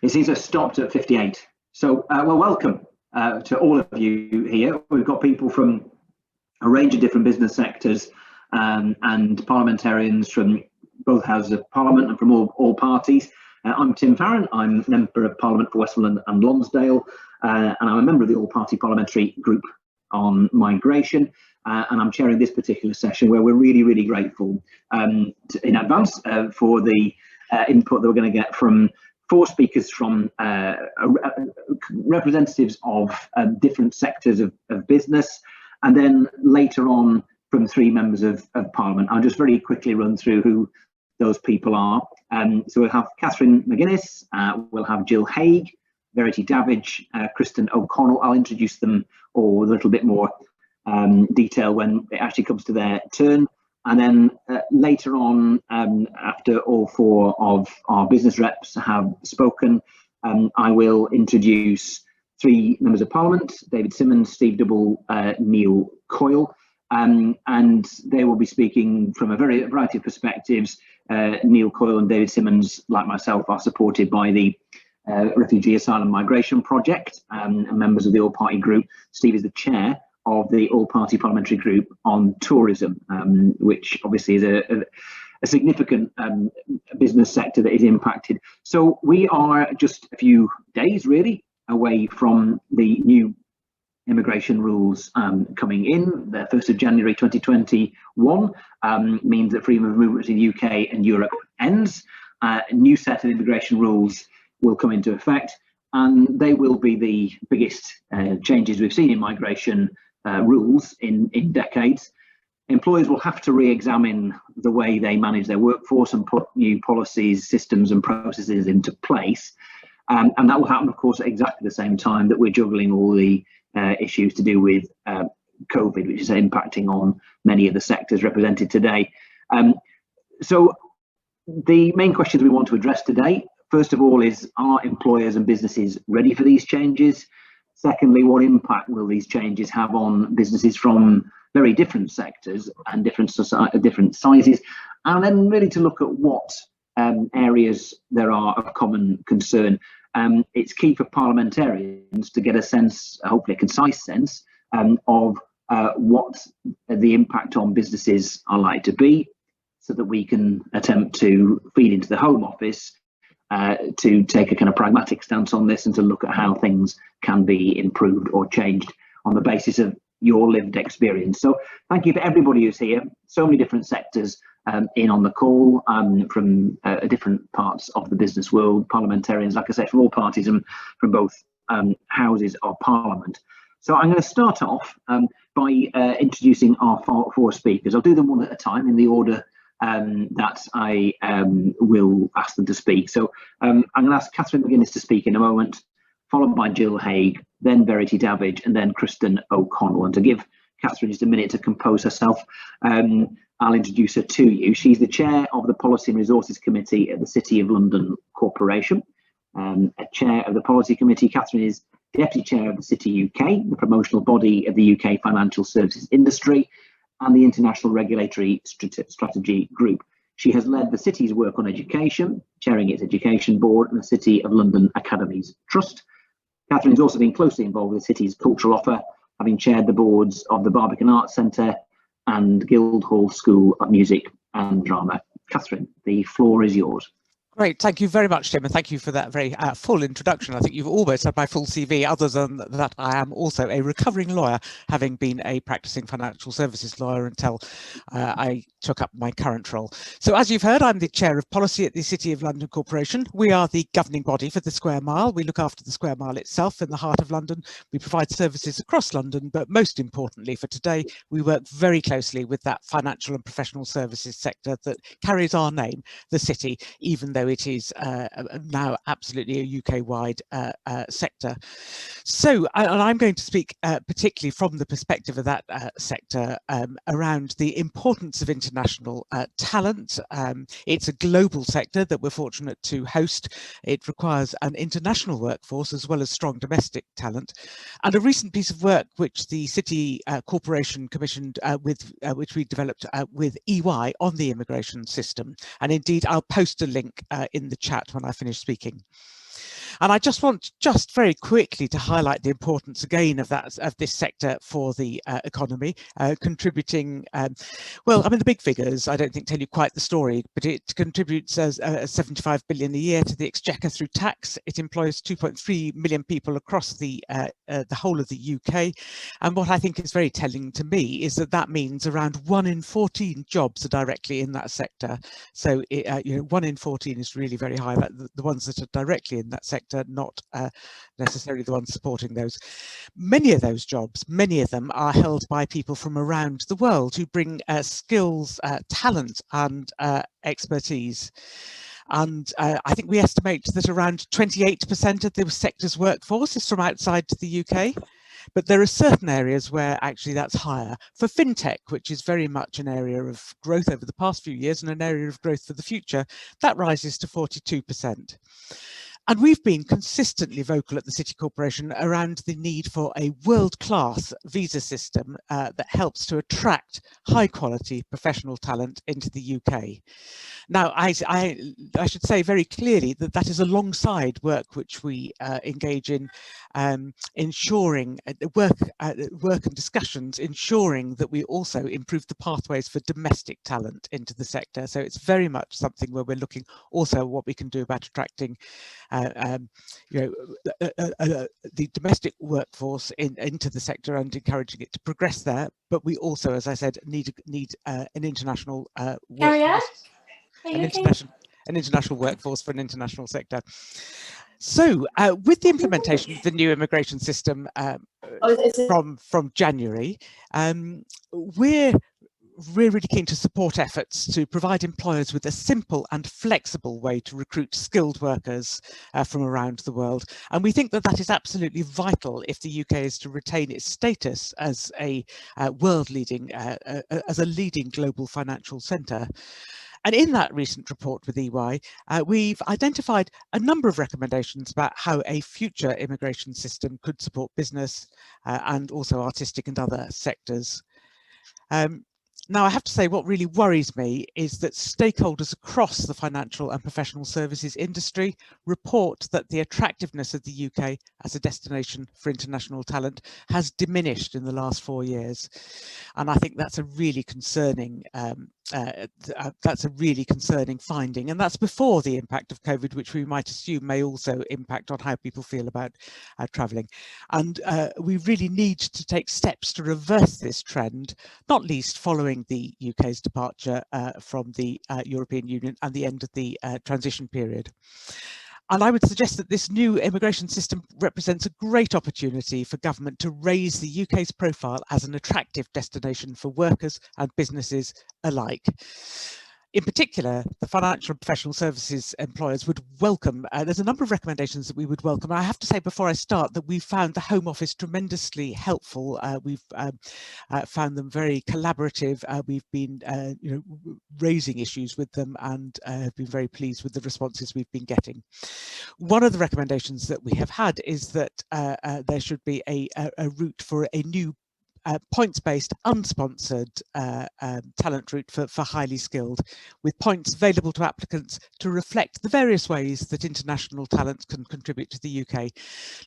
It seems to have stopped at 58. So, well, welcome to all of you here. We've got people from a range of different business sectors and parliamentarians from both houses of parliament and from all parties. I'm Tim Farron. I'm Member of Parliament for Westmoreland and Lonsdale, and I'm a member of the all-party parliamentary group on migration. And I'm chairing this particular session where we're really grateful in advance for the input that we're going to get from 4 speakers from representatives of different sectors of business, and then later on from 3 members of Parliament. I'll just very quickly run through who those people are. So we'll have Catherine McGuinness, we'll have Jill Haig, Verity Davidge, Kristen O'Connell. I'll introduce them all with a little bit more detail when it actually comes to their turn. And then later on, after all 4 of our business reps have spoken, I will introduce 3 members of Parliament, David Simmons, Steve Double, Neil Coyle, and they will be speaking from a variety of perspectives. Neil Coyle and David Simmons, like myself, are supported by the Refugee Asylum Migration Project and members of the all-party group. Steve is the chair of the all-party parliamentary group on tourism, which obviously is a significant business sector that is impacted. So we are just a few days really away from the new immigration rules coming in. The 1st of January 2021 means that freedom of movement in the UK and Europe ends. A new set of immigration rules will come into effect, and they will be the biggest changes we've seen in migration rules in decades. Employers will have to re-examine the way they manage their workforce and put new policies, systems and processes into place. And that will happen, of course, at exactly the same time that we're juggling all the issues to do with COVID, which is impacting on many of the sectors represented today. So the main questions we want to address today, first of all, is are employers and businesses ready for these changes? Secondly, what impact will these changes have on businesses from very different sectors and different sizes? And then really to look at what areas there are of common concern. It's key for parliamentarians to get a sense, hopefully a concise sense, of what the impact on businesses are likely to be, so that we can attempt to feed into the Home Office to take a kind of pragmatic stance on this and to look at how things can be improved or changed on the basis of your lived experience. So thank you for everybody who's here, so many different sectors in on the call from different parts of the business world, parliamentarians, like I said, from all parties and from both houses of Parliament. So I'm going to start off by introducing our 4 speakers. I'll do them one at a time in the order that I will ask them to speak. So I'm going to ask Catherine McGuinness to speak in a moment, followed by Jill Haig, then Verity Davidge, and then Kristen O'Connell. And to give Catherine just a minute to compose herself, I'll introduce her to you. She's the chair of the Policy and Resources Committee at the City of London Corporation. A chair of the Policy Committee, Catherine is deputy chair of the City UK, the promotional body of the UK financial services industry, and the International Regulatory Strategy Group. She has led the City's work on education, chairing its Education Board and the City of London Academies Trust. Catherine has also been closely involved with the City's cultural offer, having chaired the boards of the Barbican Arts Centre and Guildhall School of Music and Drama. Catherine, the floor is yours. Great, thank you very much, Tim, and thank you for that very full introduction. I think you've almost had my full CV, other than that I am also a recovering lawyer, having been a practicing financial services lawyer until I took up my current role. So as you've heard, I'm the chair of policy at the City of London Corporation. We are the governing body for the Square Mile. We look after the Square Mile itself in the heart of London. We provide services across London, but most importantly for today, we work very closely with that financial and professional services sector that carries our name, the City, even though it is now absolutely a UK-wide sector. So, and I'm going to speak particularly from the perspective of that sector around the importance of international talent. It's a global sector that we're fortunate to host. It requires an international workforce as well as strong domestic talent. And a recent piece of work which the City Corporation commissioned which we developed with EY on the immigration system. And indeed, I'll post a link in the chat when I finish speaking. And I just want very quickly to highlight the importance again of this sector for the economy, contributing, well, I mean, the big figures I don't think tell you quite the story, but it contributes as 75 billion a year to the exchequer through tax. It employs 2.3 million people across the whole of the UK. And what I think is very telling to me is that means around 1 in 14 jobs are directly in that sector. So you know, 1 in 14 is really very high. The ones that are directly in that sector, not necessarily the ones supporting those. Many of those jobs, many of them are held by people from around the world who bring skills, talent and expertise. And I think we estimate that around 28% of the sector's workforce is from outside the UK. But there are certain areas where actually that's higher. For fintech, which is very much an area of growth over the past few years and an area of growth for the future, that rises to 42%. And we've been consistently vocal at the City Corporation around the need for a world-class visa system that helps to attract high-quality professional talent into the UK. Now, I should say very clearly that that is alongside work which we engage in, ensuring work and discussions, ensuring that we also improve the pathways for domestic talent into the sector. So it's very much something where we're looking also at what we can do about attracting you know, the domestic workforce into the sector and encouraging it to progress there. But we also, as I said, need an international workforce. An international workforce for an international sector. So with the implementation of the new immigration system from January, we're really keen to support efforts to provide employers with a simple and flexible way to recruit skilled workers from around the world. And we think that that is absolutely vital if the UK is to retain its status as a world-leading, as a leading global financial centre. And in that recent report with EY, we've identified a number of recommendations about how a future immigration system could support business and also artistic and other sectors. Now, I have to say what really worries me is that stakeholders across the financial and professional services industry report that the attractiveness of the UK as a destination for international talent has diminished in the last 4 years. And I think that's a really concerning finding, and that's before the impact of COVID, which we might assume may also impact on how people feel about travelling. And we really need to take steps to reverse this trend, not least following the UK's departure from the European Union and the end of the transition period. And I would suggest that this new immigration system represents a great opportunity for government to raise the UK's profile as an attractive destination for workers and businesses alike. In particular, the financial and professional services employers would welcome, there's a number of recommendations that we would welcome. I have to say before I start that we've found the Home Office tremendously helpful. We've found them very collaborative. We've been you know, raising issues with them and have been very pleased with the responses we've been getting. One of the recommendations that we have had is that there should be a route for a new points-based, unsponsored talent route for highly skilled, with points available to applicants to reflect the various ways that international talent can contribute to the UK,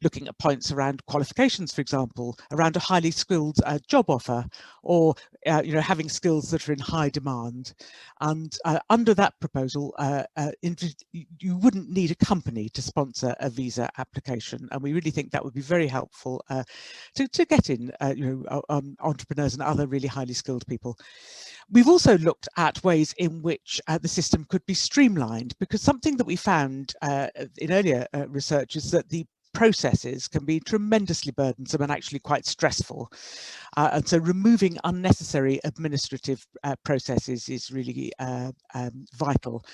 looking at points around qualifications, for example, around a highly skilled job offer, or you know, having skills that are in high demand. And under that proposal, you wouldn't need a company to sponsor a visa application, and we really think that would be very helpful to get in you know, entrepreneurs and other really highly skilled people. We've also looked at ways in which the system could be streamlined, because something that we found in earlier research is that the processes can be tremendously burdensome and actually quite stressful. And so removing unnecessary administrative processes is really vital.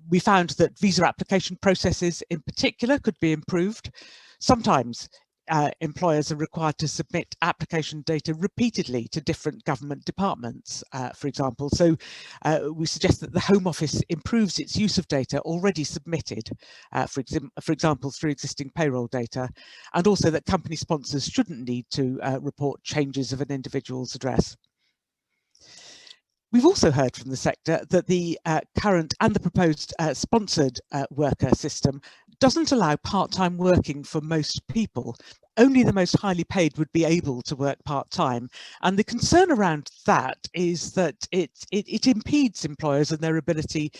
We found that visa application processes in particular could be improved. Sometimes employers are required to submit application data repeatedly to different government departments, for example. So we suggest that the Home Office improves its use of data already submitted, for example, through existing payroll data, and also that company sponsors shouldn't need to report changes of an individual's address. We've also heard from the sector that the current and the proposed sponsored worker system doesn't allow part-time working for most people. Only the most highly paid would be able to work part-time. And the concern around that is that it impedes employers and their ability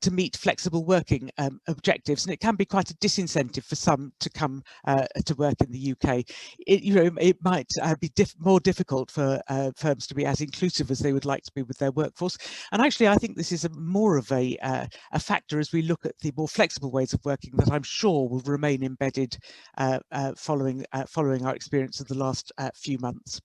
to meet flexible working objectives. And it can be quite a disincentive for some to come to work in the UK. It might be more difficult for firms to be as inclusive as they would like to be with their workforce. And actually, I think this is more of a factor as we look at the more flexible ways of working that I'm sure will remain embedded following our experience of the last few months.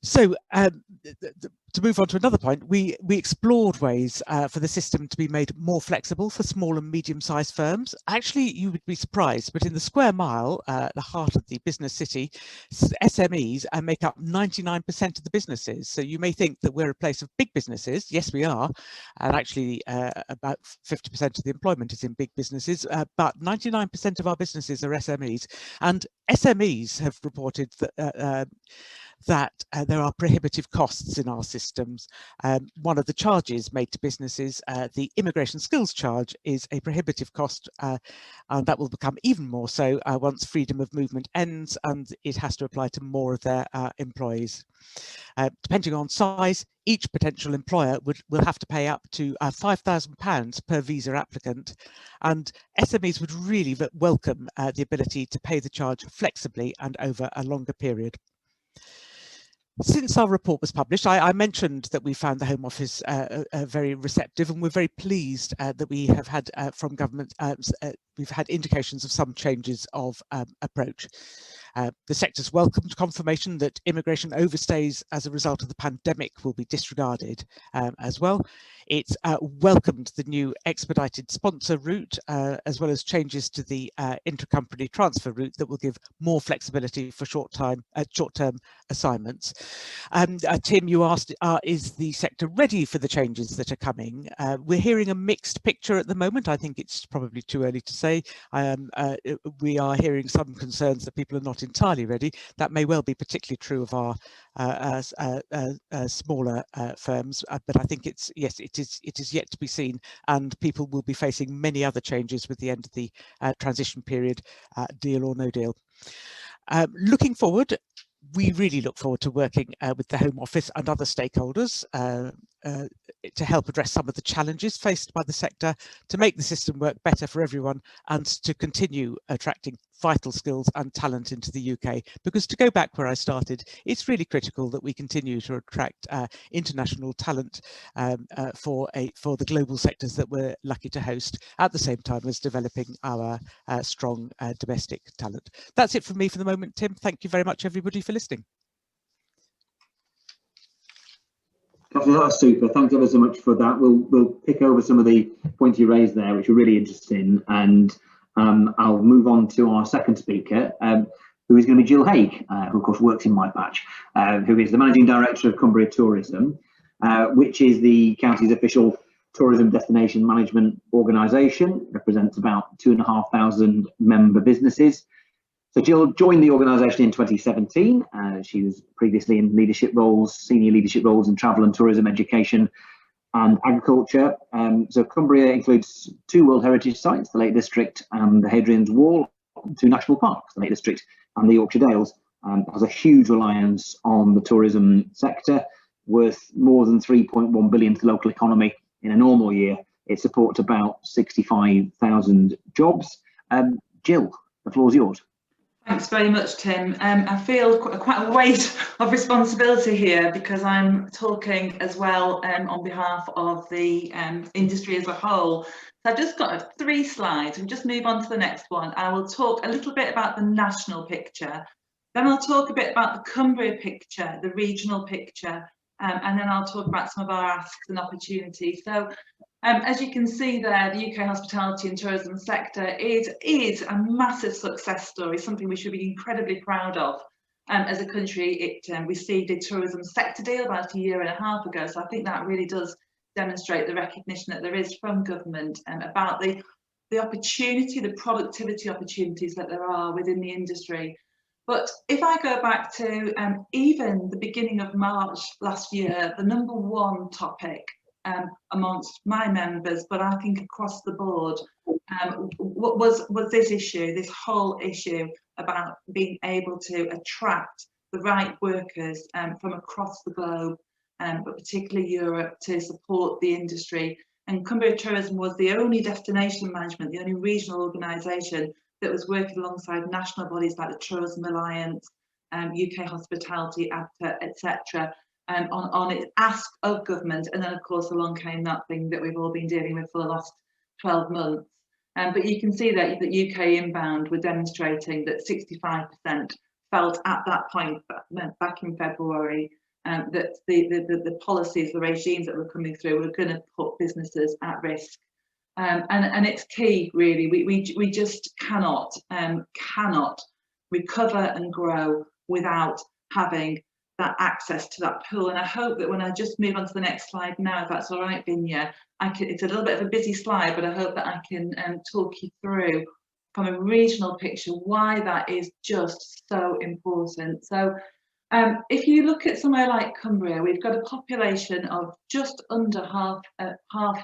So to move on to another point, we explored ways for the system to be made more flexible for small and medium-sized firms. Actually, you would be surprised, but in the square mile, the heart of the business city, SMEs make up 99% of the businesses. So you may think that we're a place of big businesses. Yes, we are. And actually, about 50% of the employment is in big businesses, but 99% of our businesses are SMEs. And SMEs have reported that there are prohibitive costs in our systems. One of the charges made to businesses, the immigration skills charge, is a prohibitive cost, and that will become even more so once freedom of movement ends and it has to apply to more of their employees. Depending on size, each potential employer will have to pay up to £5,000 per visa applicant, and SMEs would really welcome the ability to pay the charge flexibly and over a longer period. Since our report was published, I mentioned that we found the Home Office very receptive, and we're very pleased that we have had from government, we've had indications of some changes of approach. The sector's welcomed confirmation that immigration overstays as a result of the pandemic will be disregarded as well. It's welcomed the new expedited sponsor route, as well as changes to the intercompany transfer route that will give more flexibility for short-term assignments. Tim, you asked, is the sector ready for the changes that are coming? We're hearing a mixed picture at the moment. I think it's probably too early to say. We are hearing some concerns that people are not entirely ready. That may well be particularly true of our smaller firms, but I think it is yet to be seen, and people will be facing many other changes with the end of the transition period, deal or no deal. Looking forward, we really look forward to working with the Home Office and other stakeholders to help address some of the challenges faced by the sector, to make the system work better for everyone, and to continue attracting vital skills and talent into the UK. Because to go back where I started, it's really critical that we continue to attract international talent for the global sectors that we're lucky to host, at the same time as developing our strong domestic talent. That's it from me for the moment, Tim. Thank you very much, everybody, for listening. That's super. Thanks ever so much for that. We'll pick over some of the points you raised there, which are really interesting, and I'll move on to our second speaker, who is going to be Jill Haig, who of course works in my patch, who is the Managing Director of Cumbria Tourism, which is the county's official tourism destination management organisation, represents about 2,500 member businesses. So Jill joined the organisation in 2017. She was previously in leadership roles, senior leadership roles in travel and tourism, education and agriculture. So Cumbria includes 2 World Heritage Sites, the Lake District and the Hadrian's Wall, 2 national parks, the Lake District and the Yorkshire Dales. Has a huge reliance on the tourism sector, worth more than 3.1 billion to the local economy in a normal year. It supports about 65,000 jobs. Jill, the floor is yours. Thanks very much, Tim. I feel quite a weight of responsibility here because I'm talking as well on behalf of the industry as a whole. So I've just got 3 slides. We'll just move on to the next one. I will talk a little bit about the national picture. Then I'll talk a bit about the Cumbria picture, the regional picture, and then I'll talk about some of our asks and opportunities. So as you can see there, the UK hospitality and tourism sector is a massive success story, something we should be incredibly proud of. As a country, it received a tourism sector deal about 1.5 years ago, so I think that really does demonstrate the recognition that there is from government about the opportunity, the productivity opportunities that there are within the industry. But if I go back to even the beginning of March last year, the #1 topic amongst my members, but I think across the board, what was this issue, this whole issue about being able to attract the right workers from across the globe, but particularly Europe, to support the industry. And Cumbria Tourism was the only destination management, the only regional organisation that was working alongside national bodies like the Tourism Alliance, UK Hospitality, APPG, etc., on its ask of government. And then, of course, along came that thing that we've all been dealing with for the last 12 months. But you can see that the UK inbound were demonstrating that 65% felt at that point, back in February, that the policies, the regimes that were coming through were going to put businesses at risk. And it's key, really. We just cannot recover and grow without having that access to that pool. And I hope that when I just move on to the next slide now, if that's all right, Vinya, it's a little bit of a busy slide, but I hope that I can talk you through from a regional picture why that is just so important. So if you look at somewhere like Cumbria, we've got a population of just under half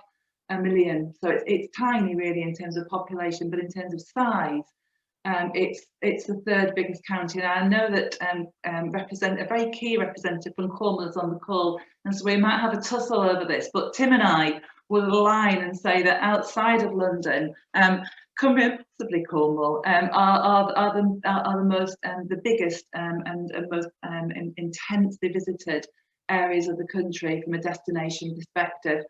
a million. So it's tiny really in terms of population, but in terms of size, it's the third biggest county. And I know that a very key representative from Cornwall is on the call, and so we might have a tussle over this, but Tim and I will align and say that outside of London, Cumbria, possibly Cornwall, are the most, the biggest and most intensely visited areas of the country from a destination perspective.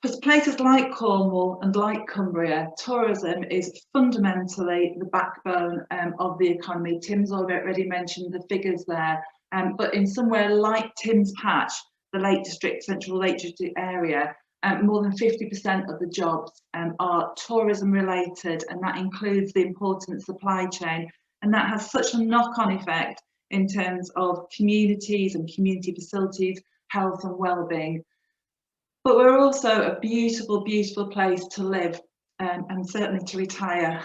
For places like Cornwall and like Cumbria, tourism is fundamentally the backbone of the economy. Tim's already mentioned the figures there, but in somewhere like Tim's Patch, the Lake District, Central Lake District area, more than 50% of the jobs are tourism related, and that includes the important supply chain. And that has such a knock-on effect in terms of communities and community facilities, health and well-being. But we're also a beautiful, beautiful place to live and certainly to retire.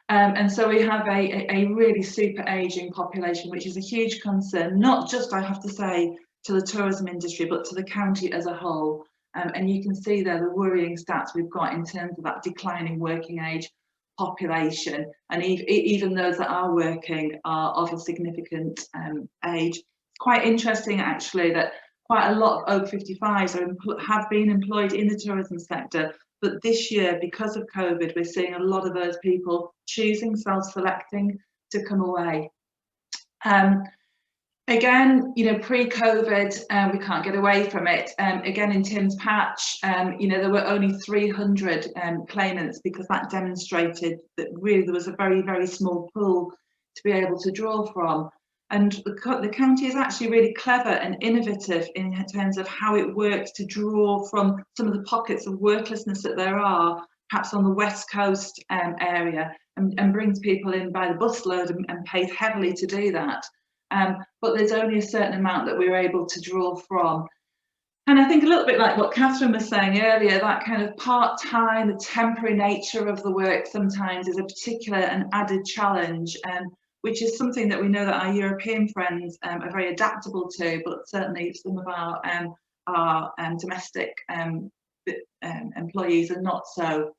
And so we have a really super aging population, which is a huge concern, not just, I have to say, to the tourism industry, but to the county as a whole. And you can see there the worrying stats we've got in terms of that declining working age population. And even those that are working are of a significant age. Quite interesting, actually, that quite a lot of over 55s have been employed in the tourism sector, but this year, because of COVID, we're seeing a lot of those people choosing, self-selecting to come away. Again, you know, pre-COVID, we can't get away from it. Again, in Tim's Patch, you know, there were only 300 claimants, because that demonstrated that really there was a very, very small pool to be able to draw from. And the county is actually really clever and innovative in terms of how it works to draw from some of the pockets of worklessness that there are, perhaps on the West Coast area, and brings people in by the busload and pays heavily to do that. But there's only a certain amount that we're able to draw from. And I think a little bit like what Catherine was saying earlier, that kind of part-time, the temporary nature of the work sometimes is a particular and added challenge, which is something that we know that our European friends are very adaptable to, but certainly some of our domestic employees are not so.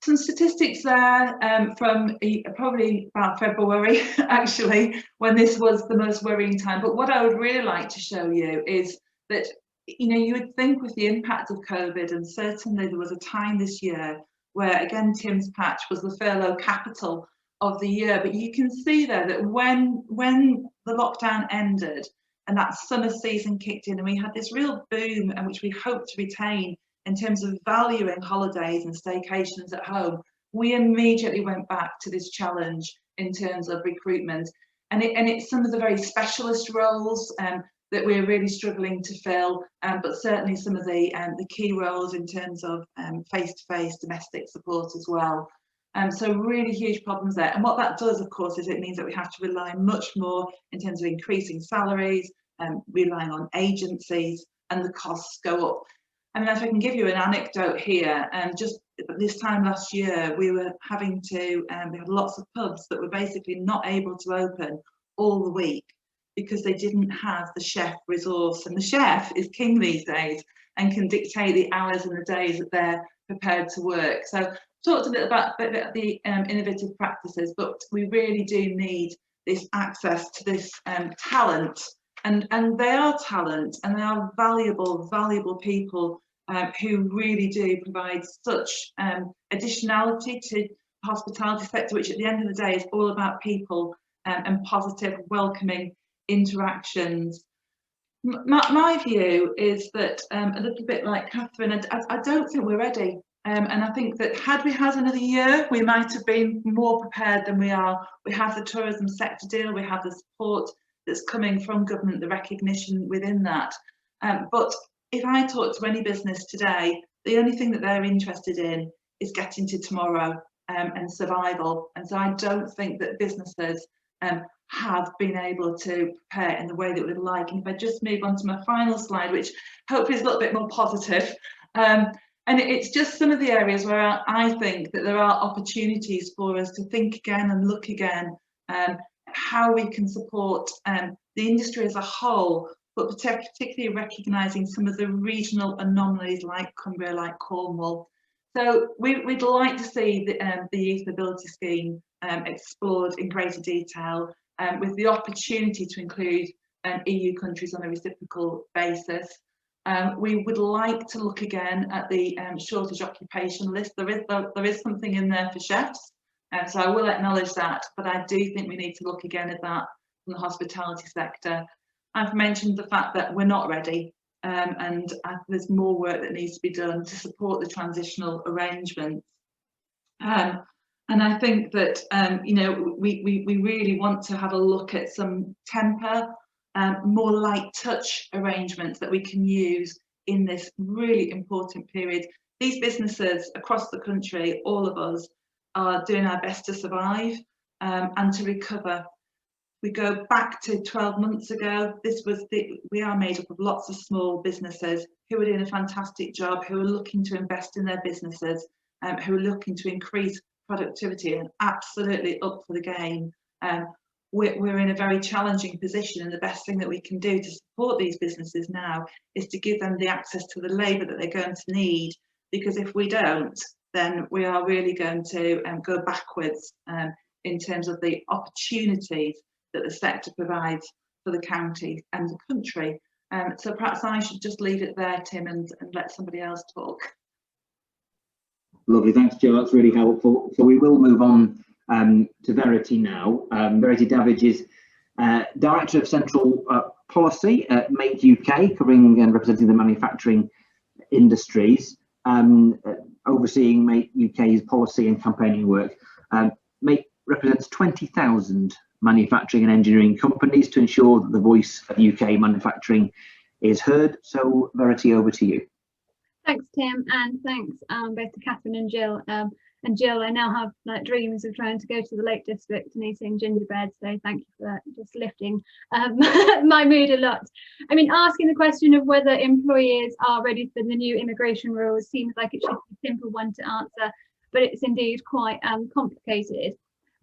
Some statistics there from probably about February, actually, when this was the most worrying time. But what I would really like to show you is that, you know, you would think with the impact of COVID, and certainly there was a time this year where, again, Tim's Patch was the furlough capital of the year, but you can see there that when the lockdown ended and that summer season kicked in, and we had this real boom, and which we hope to retain in terms of valuing holidays and staycations at home, we immediately went back to this challenge in terms of recruitment, and it's some of the very specialist roles that we're really struggling to fill, but certainly some of the key roles in terms of face-to-face domestic support as well. So really huge problems there. And what that does, of course, is it means that we have to rely much more in terms of increasing salaries, relying on agencies, and the costs go up. I mean, if I can give you an anecdote here, just this time last year, we were having to, we had lots of pubs that were basically not able to open all the week because they didn't have the chef resource. And the chef is king these days and can dictate the hours and the days that they're prepared to work. So talked a bit about the innovative practices, but we really do need this access to this talent, and they are talent, and they are valuable people who really do provide such additionality to the hospitality sector, which at the end of the day is all about people and positive, welcoming interactions. My view is that a little bit like Catherine, I don't think we're ready. And I think that had we had another year, we might have been more prepared than we are. We have the tourism sector deal, we have the support that's coming from government, the recognition within that. But if I talk to any business today, the only thing that they're interested in is getting to tomorrow and survival. And so I don't think that businesses have been able to prepare in the way that we'd like. And if I just move on to my final slide, which hopefully is a little bit more positive, and it's just some of the areas where I think that there are opportunities for us to think again and look again how we can support the industry as a whole, but particularly recognising some of the regional anomalies like Cumbria, like Cornwall. So we'd like to see the Youth Mobility Scheme explored in greater detail with the opportunity to include EU countries on a reciprocal basis. We would like to look again at the shortage occupation list. There is something in there for chefs, so I will acknowledge that, but I do think we need to look again at that from the hospitality sector. I've mentioned the fact that we're not ready, and there's more work that needs to be done to support the transitional arrangements. And I think that you know, we really want to have a look at some temper, more light touch arrangements that we can use in this really important period. These businesses across the country, all of us, are doing our best to survive and to recover. We go back to 12 months ago, we are made up of lots of small businesses who are doing a fantastic job, who are looking to invest in their businesses, who are looking to increase productivity and absolutely up for the game. We're in a very challenging position, and the best thing that we can do to support these businesses now is to give them the access to the labour that they're going to need, because if we don't, then we are really going to go backwards in terms of the opportunities that the sector provides for the county and the country. So perhaps I should just leave it there, Tim, and let somebody else talk. Lovely, thanks, Jo. That's really helpful. So we will move on to Verity now. Verity Davidge is Director of Central Policy at Make UK, covering and representing the manufacturing industries, overseeing Make UK's policy and campaigning work. Make represents 20,000 manufacturing and engineering companies to ensure that the voice of UK manufacturing is heard. So Verity, over to you. Thanks, Tim, and thanks both to Catherine and Jill. And Jill, I now have like dreams of trying to go to the Lake District and eating gingerbread, so thank you for that, just lifting my mood a lot. I mean, asking the question of whether employers are ready for the new immigration rules seems like it should be a simple one to answer, but it's indeed quite complicated.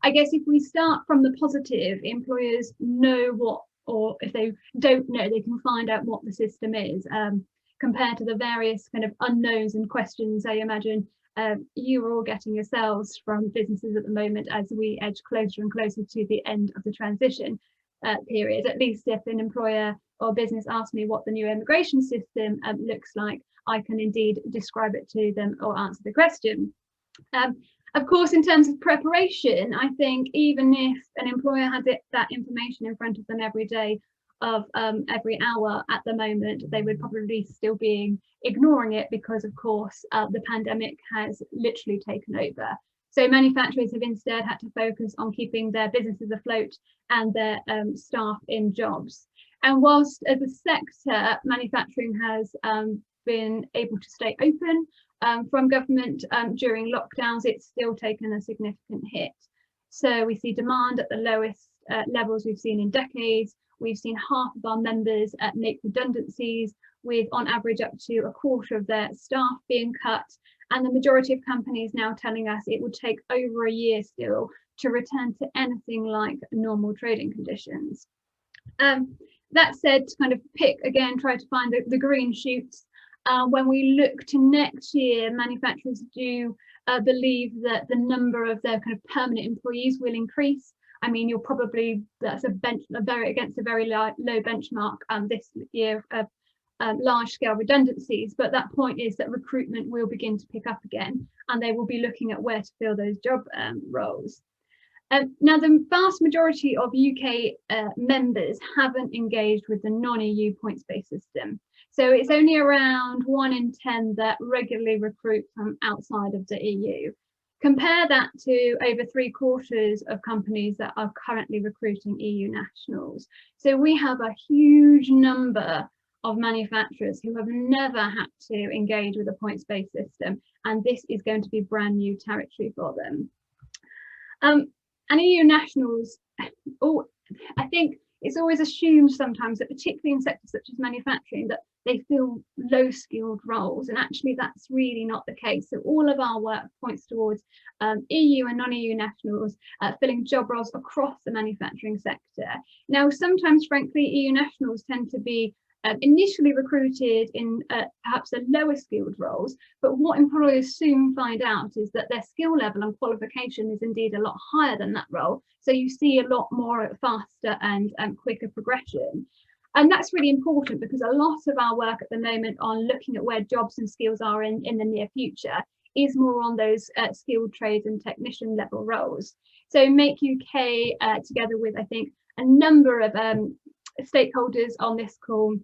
I guess if we start from the positive, employers know what, or if they don't know, they can find out what the system is, compared to the various kind of unknowns and questions I imagine you are all getting yourselves from businesses at the moment as we edge closer and closer to the end of the transition period. At least if an employer or business asks me what the new immigration system looks like, I can indeed describe it to them or answer the question. Of course, in terms of preparation, I think even if an employer had that information in front of them every day of every hour at the moment, they would probably still be ignoring it because, of course, the pandemic has literally taken over. So manufacturers have instead had to focus on keeping their businesses afloat and their staff in jobs. And whilst as a sector, manufacturing has been able to stay open from government during lockdowns, it's still taken a significant hit. So we see demand at the lowest levels we've seen in decades. We've seen half of our members make redundancies, with on average up to a quarter of their staff being cut. And the majority of companies now telling us it would take over a year still to return to anything like normal trading conditions. That said, to kind of pick again, try to find the green shoots. When we look to next year, manufacturers do believe that the number of their kind of permanent employees will increase. I mean, you're probably, that's against a very low benchmark this year of large scale redundancies, but that point is that recruitment will begin to pick up again, and they will be looking at where to fill those job roles. Now, the vast majority of UK members haven't engaged with the non-EU points-based system. So it's only around 1 in 10 that regularly recruit from outside of the EU. Compare that to over 3/4 of companies that are currently recruiting EU nationals. So we have a huge number of manufacturers who have never had to engage with a points-based system, and this is going to be brand new territory for them. And EU nationals, I think it's always assumed sometimes that, particularly in sectors such as manufacturing, that they fill low-skilled roles, and actually that's really not the case. So all of our work points towards EU and non-EU nationals filling job roles across the manufacturing sector. Now, sometimes, frankly, EU nationals tend to be initially recruited in perhaps a lower skilled roles, but what employers soon find out is that their skill level and qualification is indeed a lot higher than that role. So you see a lot more faster and quicker progression. And that's really important, because a lot of our work at the moment on looking at where jobs and skills are in the near future is more on those skilled trades and technician level roles. So Make UK, together with, I think, a number of stakeholders on this call,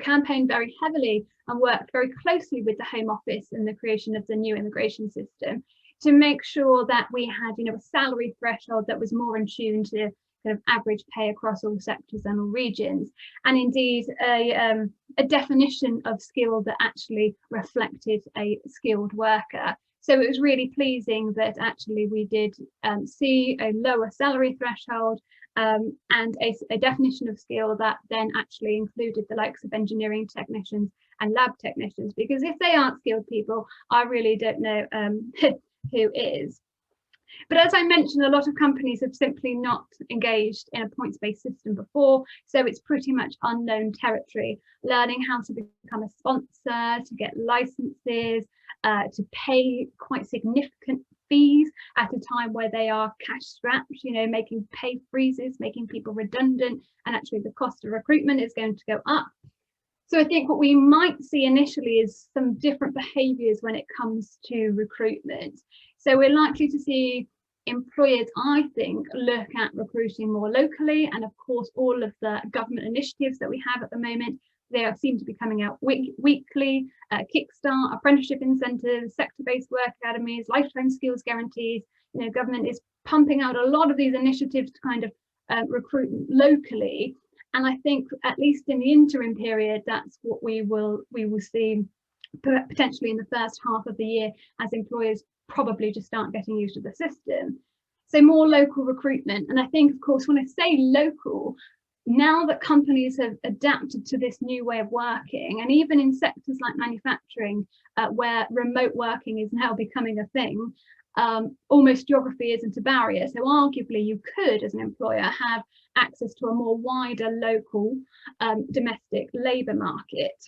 campaigned very heavily and worked very closely with the Home Office in the creation of the new immigration system to make sure that we had, a salary threshold that was more in tune to kind of average pay across all sectors and all regions, and indeed a definition of skill that actually reflected a skilled worker. So it was really pleasing that actually we did see a lower salary threshold and a definition of skill that then actually included the likes of engineering technicians and lab technicians, because if they aren't skilled people, I really don't know who is. But as I mentioned, a lot of companies have simply not engaged in a points-based system before, so it's pretty much unknown territory. Learning how to become a sponsor, to get licenses, to pay quite significant fees at a time where they are cash strapped, making pay freezes, making people redundant, and actually the cost of recruitment is going to go up. So I think what we might see initially is some different behaviours when it comes to recruitment. So we're likely to see employers, I think, look at recruiting more locally, and of course all of the government initiatives that we have at the moment, they seem to be coming out weekly, Kickstart, apprenticeship incentives, sector-based work academies, lifetime skills guarantees. Government is pumping out a lot of these initiatives to kind of recruit locally. And I think at least in the interim period, that's what we will see potentially in the first half of the year, as employers probably just aren't getting used to the system. So more local recruitment. And I think, of course, when I say local, now that companies have adapted to this new way of working, and even in sectors like manufacturing, where remote working is now becoming a thing, almost geography isn't a barrier. So arguably you could, as an employer, have access to a more wider local domestic labour market.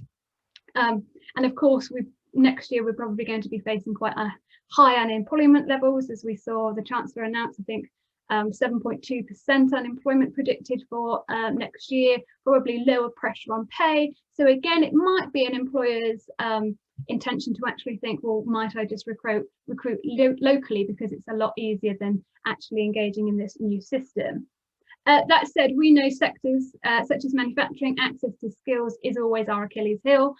And of course, next year we're probably going to be facing quite a high unemployment levels, as we saw the Chancellor announce, I think 7.2% unemployment predicted for next year, probably lower pressure on pay. So again, it might be an employer's intention to actually think, well, might I just recruit locally, because it's a lot easier than actually engaging in this new system. That said, we know sectors such as manufacturing, access to skills is always our Achilles heel.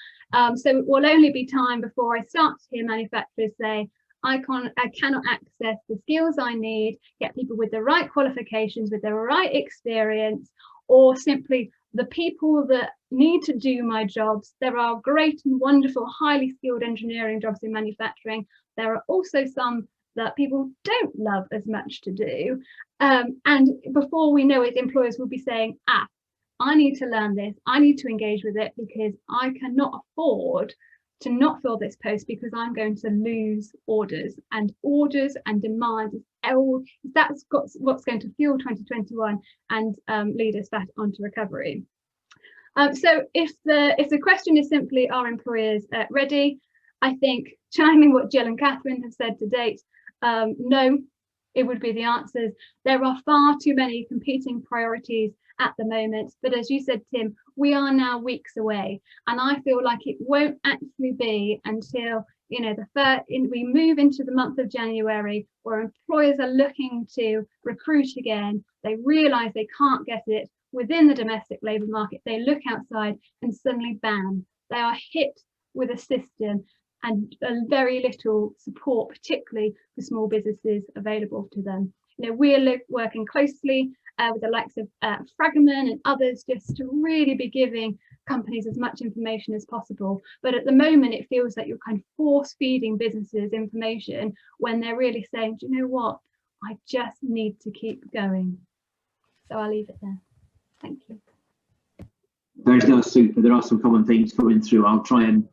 So it will only be time before I start to hear manufacturers say, I cannot access the skills I need, get people with the right qualifications, with the right experience, or simply the people that need to do my jobs. There are great and wonderful, highly skilled engineering jobs in manufacturing. There are also some that people don't love as much to do. And before we know it, employers will be saying, I need to learn this, I need to engage with it, because I cannot afford to not fill this post, because I'm going to lose orders and demand. That's what's going to fuel 2021 and lead us back onto recovery. So if the question is simply, are employers ready? I think, chiming what Jill and Catherine have said to date, no, it would be the answers. There are far too many competing priorities at the moment, but as you said, Tim, we are now weeks away, and I feel like it won't actually be until, you know, we move into the month of January, where employers are looking to recruit again. They realise they can't get it within the domestic labour market. They look outside, and suddenly, bam, they are hit with a system and very little support, particularly for small businesses, available to them. You know, we're working closely with the likes of Fragment and others, just to really be giving companies as much information as possible. But at the moment, it feels like you're kind of force feeding businesses information when they're really saying, do you know what, I just need to keep going. So I'll leave it there. Thank you. There's no super. There are some common themes coming through. I'll try and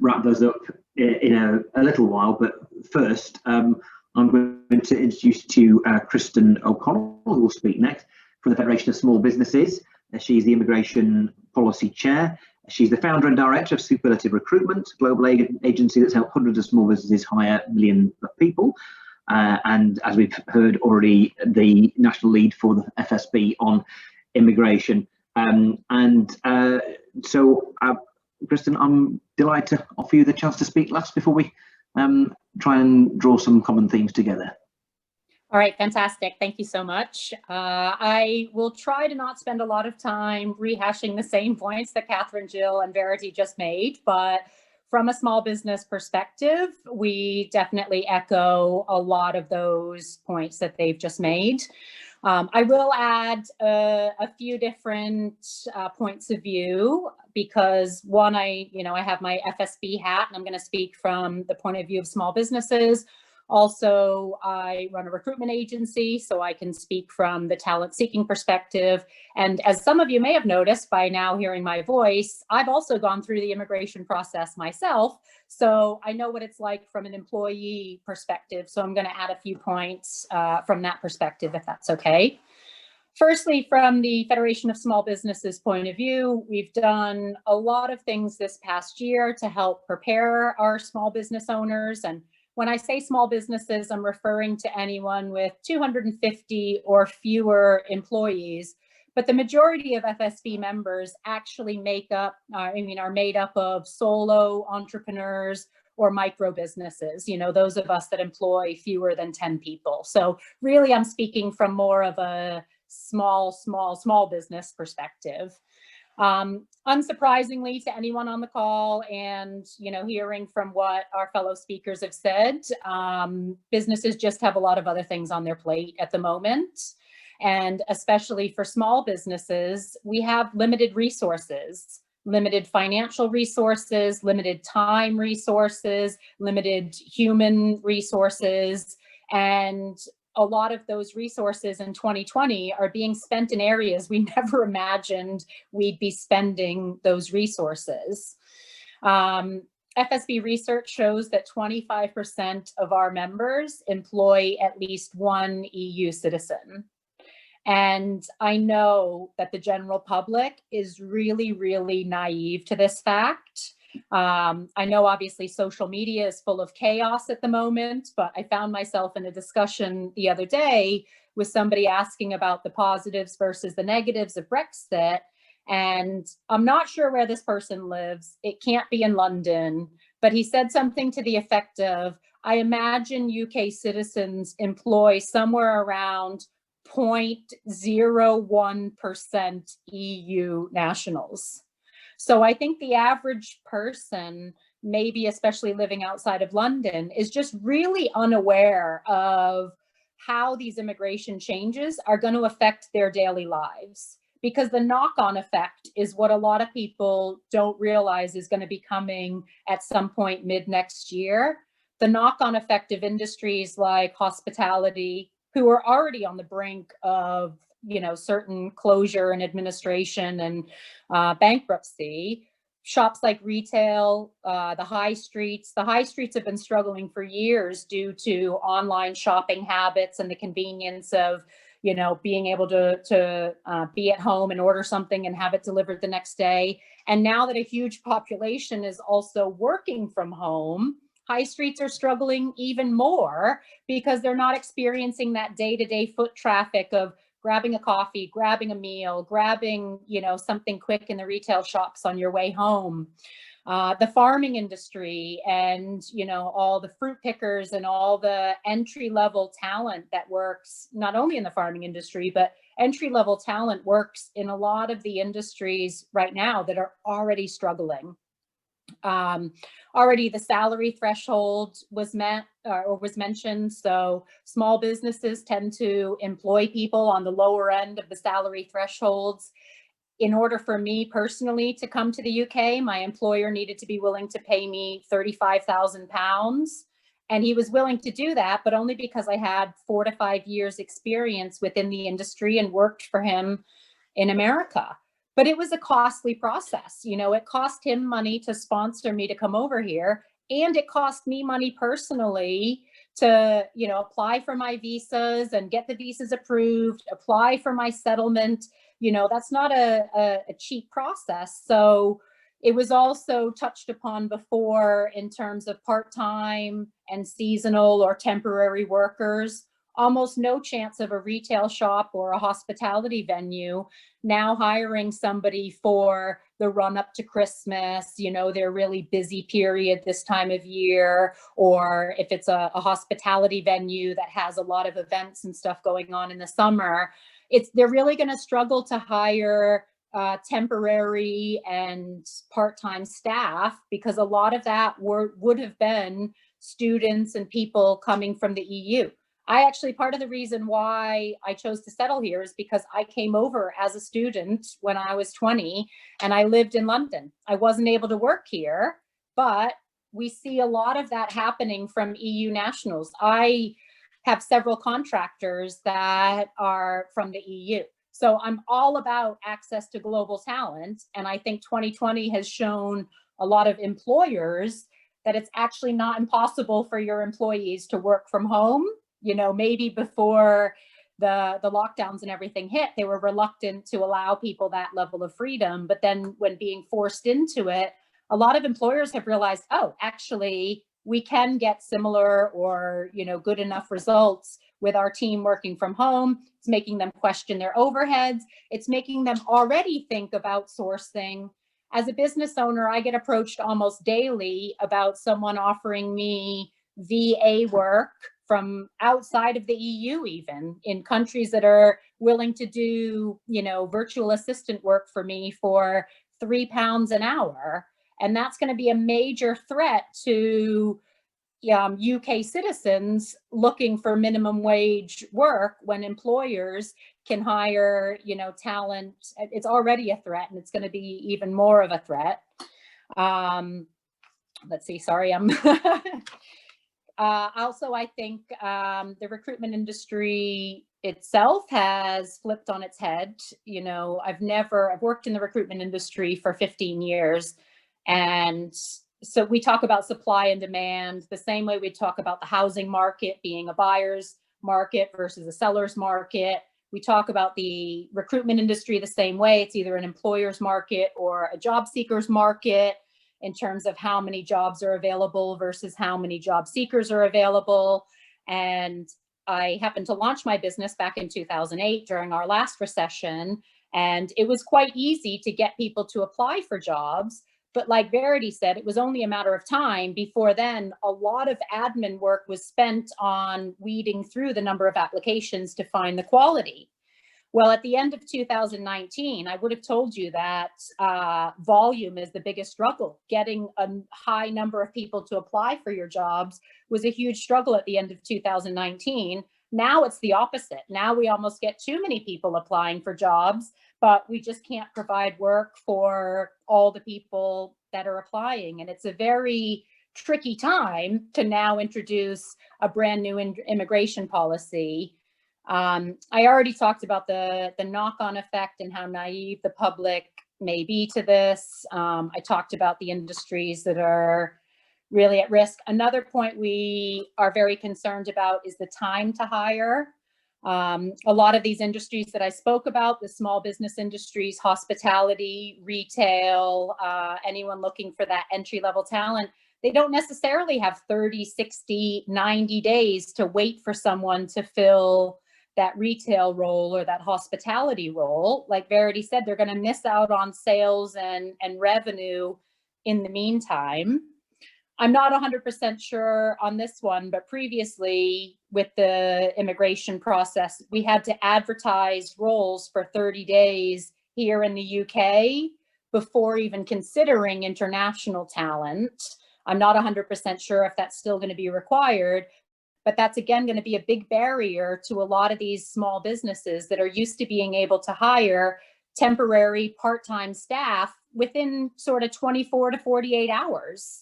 wrap those up in a little while, but first I'm going to introduce to you Kristen O'Connell, who will speak next, from the Federation of Small Businesses. She's the Immigration Policy Chair. She's the founder and director of Superlative Recruitment, a global agency that's helped hundreds of small businesses hire millions of people. And as we've heard already, the national lead for the FSB on immigration. So Kristen, I'm delighted to offer you the chance to speak last before we try and draw some common themes together. All right, fantastic. Thank you so much. I will try to not spend a lot of time rehashing the same points that Catherine, Jill, and Verity just made, but from a small business perspective, we definitely echo a lot of those points that they've just made. I will add a few different points of view, because one, I have my FSB hat, and I'm going to speak from the point of view of small businesses. Also, I run a recruitment agency, so I can speak from the talent seeking perspective. And as some of you may have noticed by now hearing my voice, I've also gone through the immigration process myself. So I know what it's like from an employee perspective. So I'm going to add a few points from that perspective, if that's okay. Firstly, from the Federation of Small Businesses point of view, we've done a lot of things this past year to help prepare our small business owners. And when I say small businesses, I'm referring to anyone with 250 or fewer employees. But the majority of FSB members actually are made up of solo entrepreneurs or micro businesses, those of us that employ fewer than 10 people. So really, I'm speaking from more of a small business perspective. Unsurprisingly to anyone on the call, and hearing from what our fellow speakers have said, businesses just have a lot of other things on their plate at the moment. And especially for small businesses, we have limited resources, limited financial resources, limited time resources, limited human resources, and a lot of those resources in 2020 are being spent in areas we never imagined we'd be spending those resources. FSB research shows that 25% of our members employ at least one EU citizen. And I know that the general public is really, really naive to this fact. I know obviously social media is full of chaos at the moment, but I found myself in a discussion the other day with somebody asking about the positives versus the negatives of Brexit. And I'm not sure where this person lives. It can't be in London, but he said something to the effect of, I imagine UK citizens employ somewhere around 0.01% EU nationals. So I think the average person, maybe especially living outside of London, is just really unaware of how these immigration changes are going to affect their daily lives. Because the knock-on effect is what a lot of people don't realize is going to be coming at some point mid-next year. The knock-on effect of industries like hospitality, who are already on the brink of certain closure and administration and bankruptcy. Shops like retail, the high streets have been struggling for years due to online shopping habits and the convenience of, you know, being able to be at home and order something and have it delivered the next day. And now that a huge population is also working from home, high streets are struggling even more because they're not experiencing that day-to-day foot traffic of grabbing a coffee, grabbing a meal, grabbing, you know, something quick in the retail shops on your way home. The farming industry and, you know, all the fruit pickers and all the entry-level talent that works not only in the farming industry, but entry-level talent works in a lot of the industries right now that are already struggling. Already the salary threshold was met or was mentioned. So small businesses tend to employ people on the lower end of the salary thresholds. In order for me personally to come to the UK, my employer needed to be willing to pay me £35,000. And he was willing to do that, but only because I had 4 to 5 years experience within the industry and worked for him in America. But it was a costly process. You know, it cost him money to sponsor me to come over here. And it cost me money personally to, you know, apply for my visas and get the visas approved, apply for my settlement. You know, that's not a cheap process. So it was also touched upon before in terms of part-time and seasonal or temporary workers. Almost no chance of a retail shop or a hospitality venue now hiring somebody for the run up to Christmas, you know, their really busy period this time of year, or if it's a hospitality venue that has a lot of events and stuff going on in the summer, they're really going to struggle to hire temporary and part-time staff, because a lot of that would have been students and people coming from the EU. Part of the reason why I chose to settle here is because I came over as a student when I was 20 and I lived in London. I wasn't able to work here, but we see a lot of that happening from EU nationals. I have several contractors that are from the EU. So I'm all about access to global talent. And I think 2020 has shown a lot of employers that it's actually not impossible for your employees to work from home. You know, maybe before the lockdowns and everything hit, they were reluctant to allow people that level of freedom. But then when being forced into it, a lot of employers have realized, oh, actually, we can get similar or, you know, good enough results with our team working from home. It's making them question their overheads. It's making them already think about sourcing. As a business owner, I get approached almost daily about someone offering me VA work from outside of the EU, even in countries that are willing to do, you know, virtual assistant work for me for £3 an hour. And that's going to be a major threat to UK citizens looking for minimum wage work when employers can hire, you know, talent. It's already a threat, and it's going to be even more of a threat. Let's see, sorry, I'm also, I think the recruitment industry itself has flipped on its head. You know, I've worked in the recruitment industry for 15 years. And so we talk about supply and demand the same way we talk about the housing market being a buyer's market versus a seller's market. We talk about the recruitment industry the same way. It's either an employer's market or a job seeker's market, in terms of how many jobs are available versus how many job seekers are available. And I happened to launch my business back in 2008 during our last recession. And it was quite easy to get people to apply for jobs. But like Verity said, it was only a matter of time. Before then, a lot of admin work was spent on weeding through the number of applications to find the quality. Well, at the end of 2019, I would have told you that volume is the biggest struggle. Getting a high number of people to apply for your jobs was a huge struggle at the end of 2019. Now it's the opposite. Now we almost get too many people applying for jobs, but we just can't provide work for all the people that are applying. And it's a very tricky time to now introduce a brand new immigration policy. I already talked about the knock-on effect and how naive the public may be to this. I talked about the industries that are really at risk. Another point we are very concerned about is the time to hire. A lot of these industries that I spoke about, the small business industries, hospitality, retail, anyone looking for that entry-level talent, they don't necessarily have 30, 60, 90 days to wait for someone to fill that retail role or that hospitality role. Like Verity said, they're going to miss out on sales and revenue in the meantime. I'm not 100% sure on this one, but previously with the immigration process, we had to advertise roles for 30 days here in the UK before even considering international talent. I'm not 100% sure if that's still going to be required, but that's again going to be a big barrier to a lot of these small businesses that are used to being able to hire temporary part-time staff within sort of 24 to 48 hours.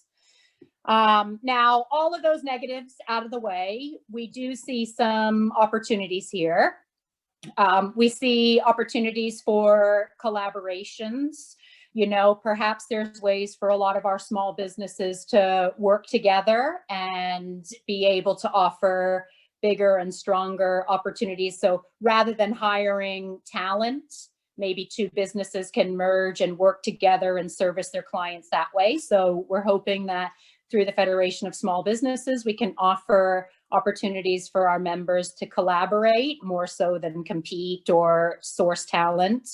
Now, all of those negatives out of the way, we do see some opportunities here. We see opportunities for collaborations. You know, perhaps there's ways for a lot of our small businesses to work together and be able to offer bigger and stronger opportunities. So rather than hiring talent, maybe two businesses can merge and work together and service their clients that way. So we're hoping that through the Federation of Small Businesses, we can offer opportunities for our members to collaborate more so than compete or source talent.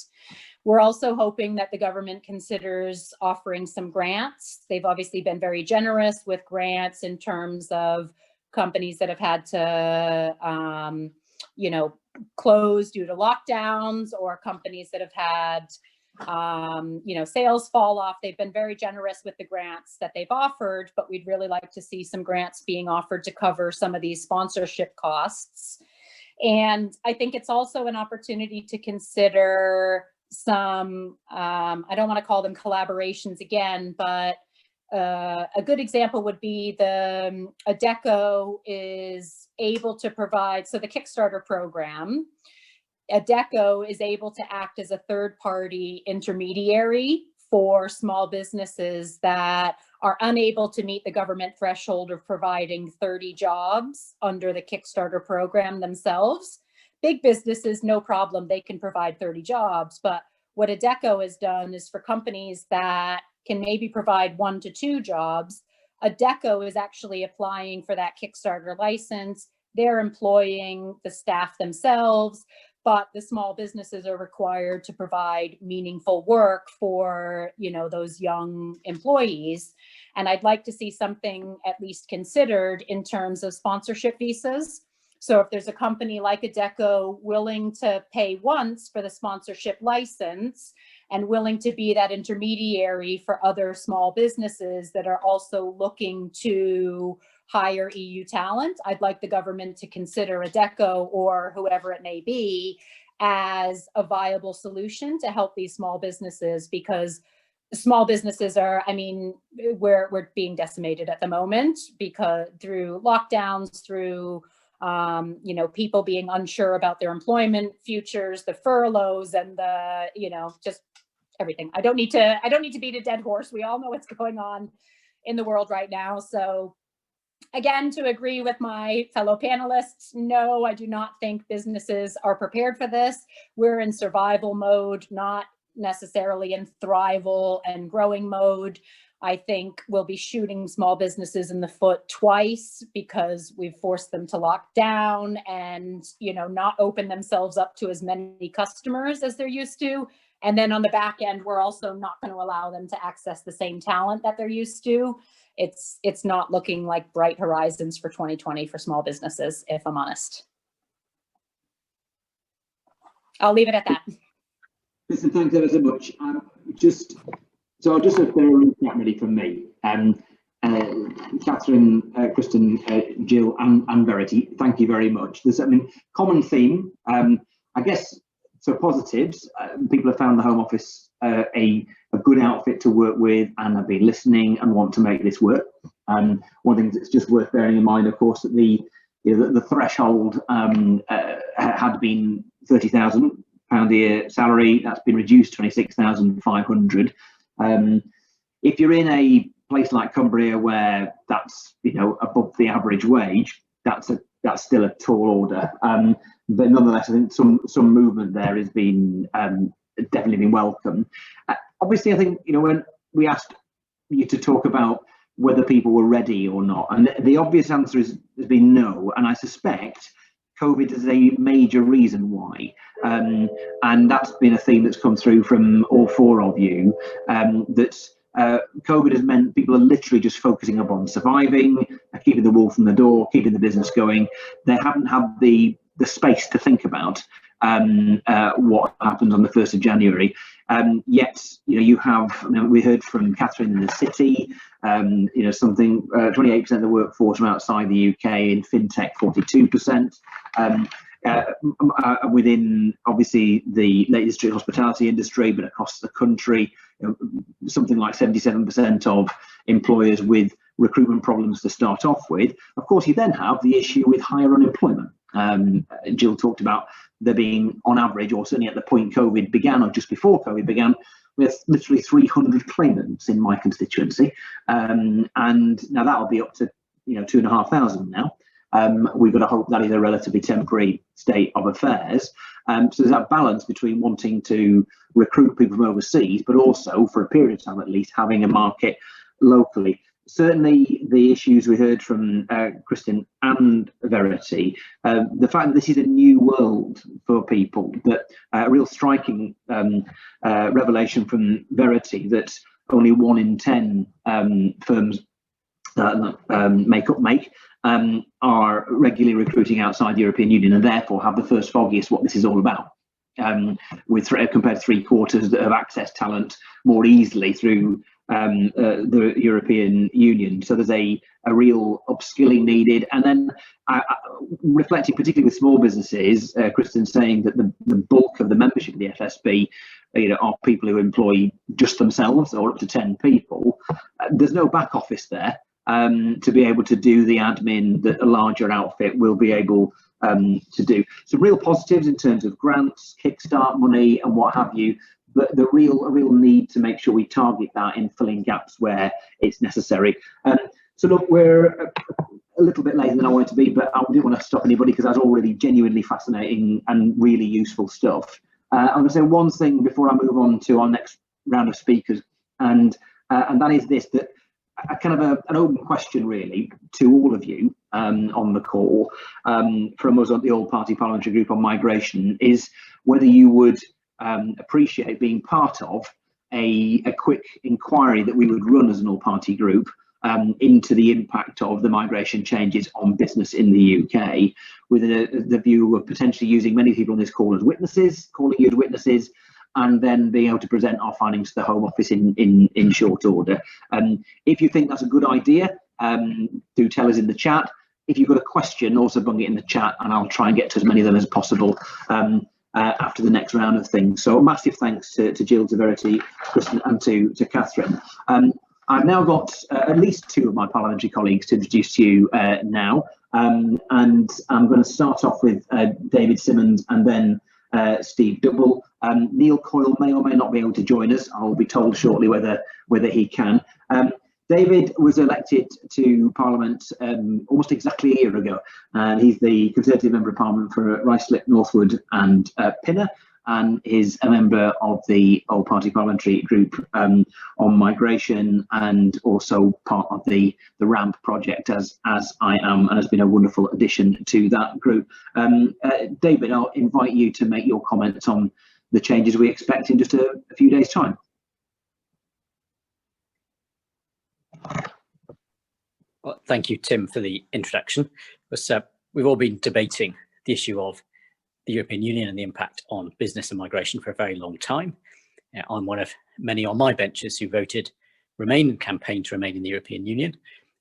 We're also hoping that the government considers offering some grants. They've obviously been very generous with grants in terms of companies that have had to, you know, close due to lockdowns, or companies that have had you know, sales fall off. They've been very generous with the grants that they've offered, but we'd really like to see some grants being offered to cover some of these sponsorship costs. And I think it's also an opportunity to consider some, I don't want to call them collaborations again, but a good example would be the ADECO is able to provide, so the Kickstarter program, ADECO is able to act as a third-party intermediary for small businesses that are unable to meet the government threshold of providing 30 jobs under the Kickstarter program themselves. Big businesses, no problem, they can provide 30 jobs. But what ADECO has done is for companies that can maybe provide 1 to 2 jobs, ADECO is actually applying for that Kickstarter license. They're employing the staff themselves, but the small businesses are required to provide meaningful work for, you know, those young employees. And I'd like to see something at least considered in terms of sponsorship visas. So if there's a company like ADECO willing to pay once for the sponsorship license and willing to be that intermediary for other small businesses that are also looking to hire EU talent, I'd like the government to consider ADECO or whoever it may be as a viable solution to help these small businesses, because small businesses are, I mean, we're being decimated at the moment because through lockdowns, through you know, people being unsure about their employment futures, the furloughs, and the, you know, just everything. I don't need to beat a dead horse. We all know what's going on in the world right now. So again, to agree with my fellow panelists, no, I do not think businesses are prepared for this. We're in survival mode, not necessarily in thrival and growing mode. I think we'll be shooting small businesses in the foot twice because we've forced them to lock down and, you know, not open themselves up to as many customers as they're used to. And then on the back end, we're also not going to allow them to access the same talent that they're used to. It's not looking like bright horizons for 2020 for small businesses, if I'm honest. I'll leave it at that. Listen, thanks ever so much. So I'll just have a recap ready from me. Catherine, Kristen, Jill, and Verity, thank you very much. There's, I mean, common theme. I guess for positives, people have found the Home Office a good outfit to work with, and have been listening and want to make this work. One thing that's just worth bearing in mind, of course, that the threshold had been £30,000 a year salary. That's been reduced to 26,500. If you're in a place like Cumbria where that's, you know, above the average wage, that's that's still a tall order. But nonetheless, I think some movement there has been definitely been welcome. Obviously, I think, you know, when we asked you to talk about whether people were ready or not, and the obvious answer has been no, and I suspect COVID is a major reason why, and that's been a theme that's come through from all four of you, that COVID has meant people are literally just focusing upon surviving, keeping the wall from the door, keeping the business going. They haven't had the space to think about what happens on the 1st of January. Yet, you know, you have, I mean, we heard from Catherine in the city, you know, something 28% of the workforce from outside the UK, in fintech 42%. Within obviously the industry, hospitality industry, but across the country, you know, something like 77% of employers with recruitment problems to start off with. Of course, you then have the issue with higher unemployment. Jill talked about there being, on average, or certainly at the point COVID began, or just before COVID began, with literally 300 claimants in my constituency, and now that'll be up to, you know, 2,500 now. We've got to hope that is a relatively temporary state of affairs. So there's that balance between wanting to recruit people from overseas, but also, for a period of time at least, having a market locally. Certainly the issues we heard from Kristen and Verity, the fact that this is a new world for people, that a real striking revelation from Verity that only 1 in 10 firms are regularly recruiting outside the European Union, and therefore have the first foggiest what this is all about. With compared to 3/4 that have accessed talent more easily through the European Union. So there's a real upskilling needed. And then reflecting particularly with small businesses, Kristen saying that the bulk of the membership of the FSB, you know, are people who employ just themselves or up to 10 people. There's no back office there to be able to do the admin that a larger outfit will be able to do. Some real positives in terms of grants, kickstart money and what have you, but a real need to make sure we target that in filling gaps where it's necessary. So look, we're a little bit later than I wanted to be, but I didn't want to stop anybody because that's all really genuinely fascinating and really useful stuff. I'm going to say one thing before I move on to our next round of speakers, and that is this, that a kind of an open question really to all of you on the call from us on the All Party Parliamentary Group on Migration is whether you would appreciate being part of a quick inquiry that we would run as an All Party Group into the impact of the migration changes on business in the UK, with the view of potentially using many people on this call as witnesses, calling you as witnesses, and then being able to present our findings to the Home Office in short order. If you think that's a good idea, do tell us in the chat. If you've got a question, also bung it in the chat, and I'll try and get to as many of them as possible after the next round of things. So massive thanks to Jill, to Verity, Kristen, and to Catherine. I've now got at least 2 of my parliamentary colleagues to introduce to you now, and I'm going to start off with David Simmons and then Steve Double. Neil Coyle may or may not be able to join us. I'll be told shortly whether he can. David was elected to Parliament almost exactly a year ago, and he's the Conservative Member of Parliament for Ruislip, Northwood and Pinner, and is a member of the All Party Parliamentary Group on Migration, and also part of the RAMP project as I am, and has been a wonderful addition to that group. David, I'll invite you to make your comments on the changes we expect in just a few days' time. Well, thank you, Tim, for the introduction. We've all been debating the issue of the European Union and the impact on business and migration for a very long time. I'm one of many on my benches who voted Remain and campaigned to remain in the European Union,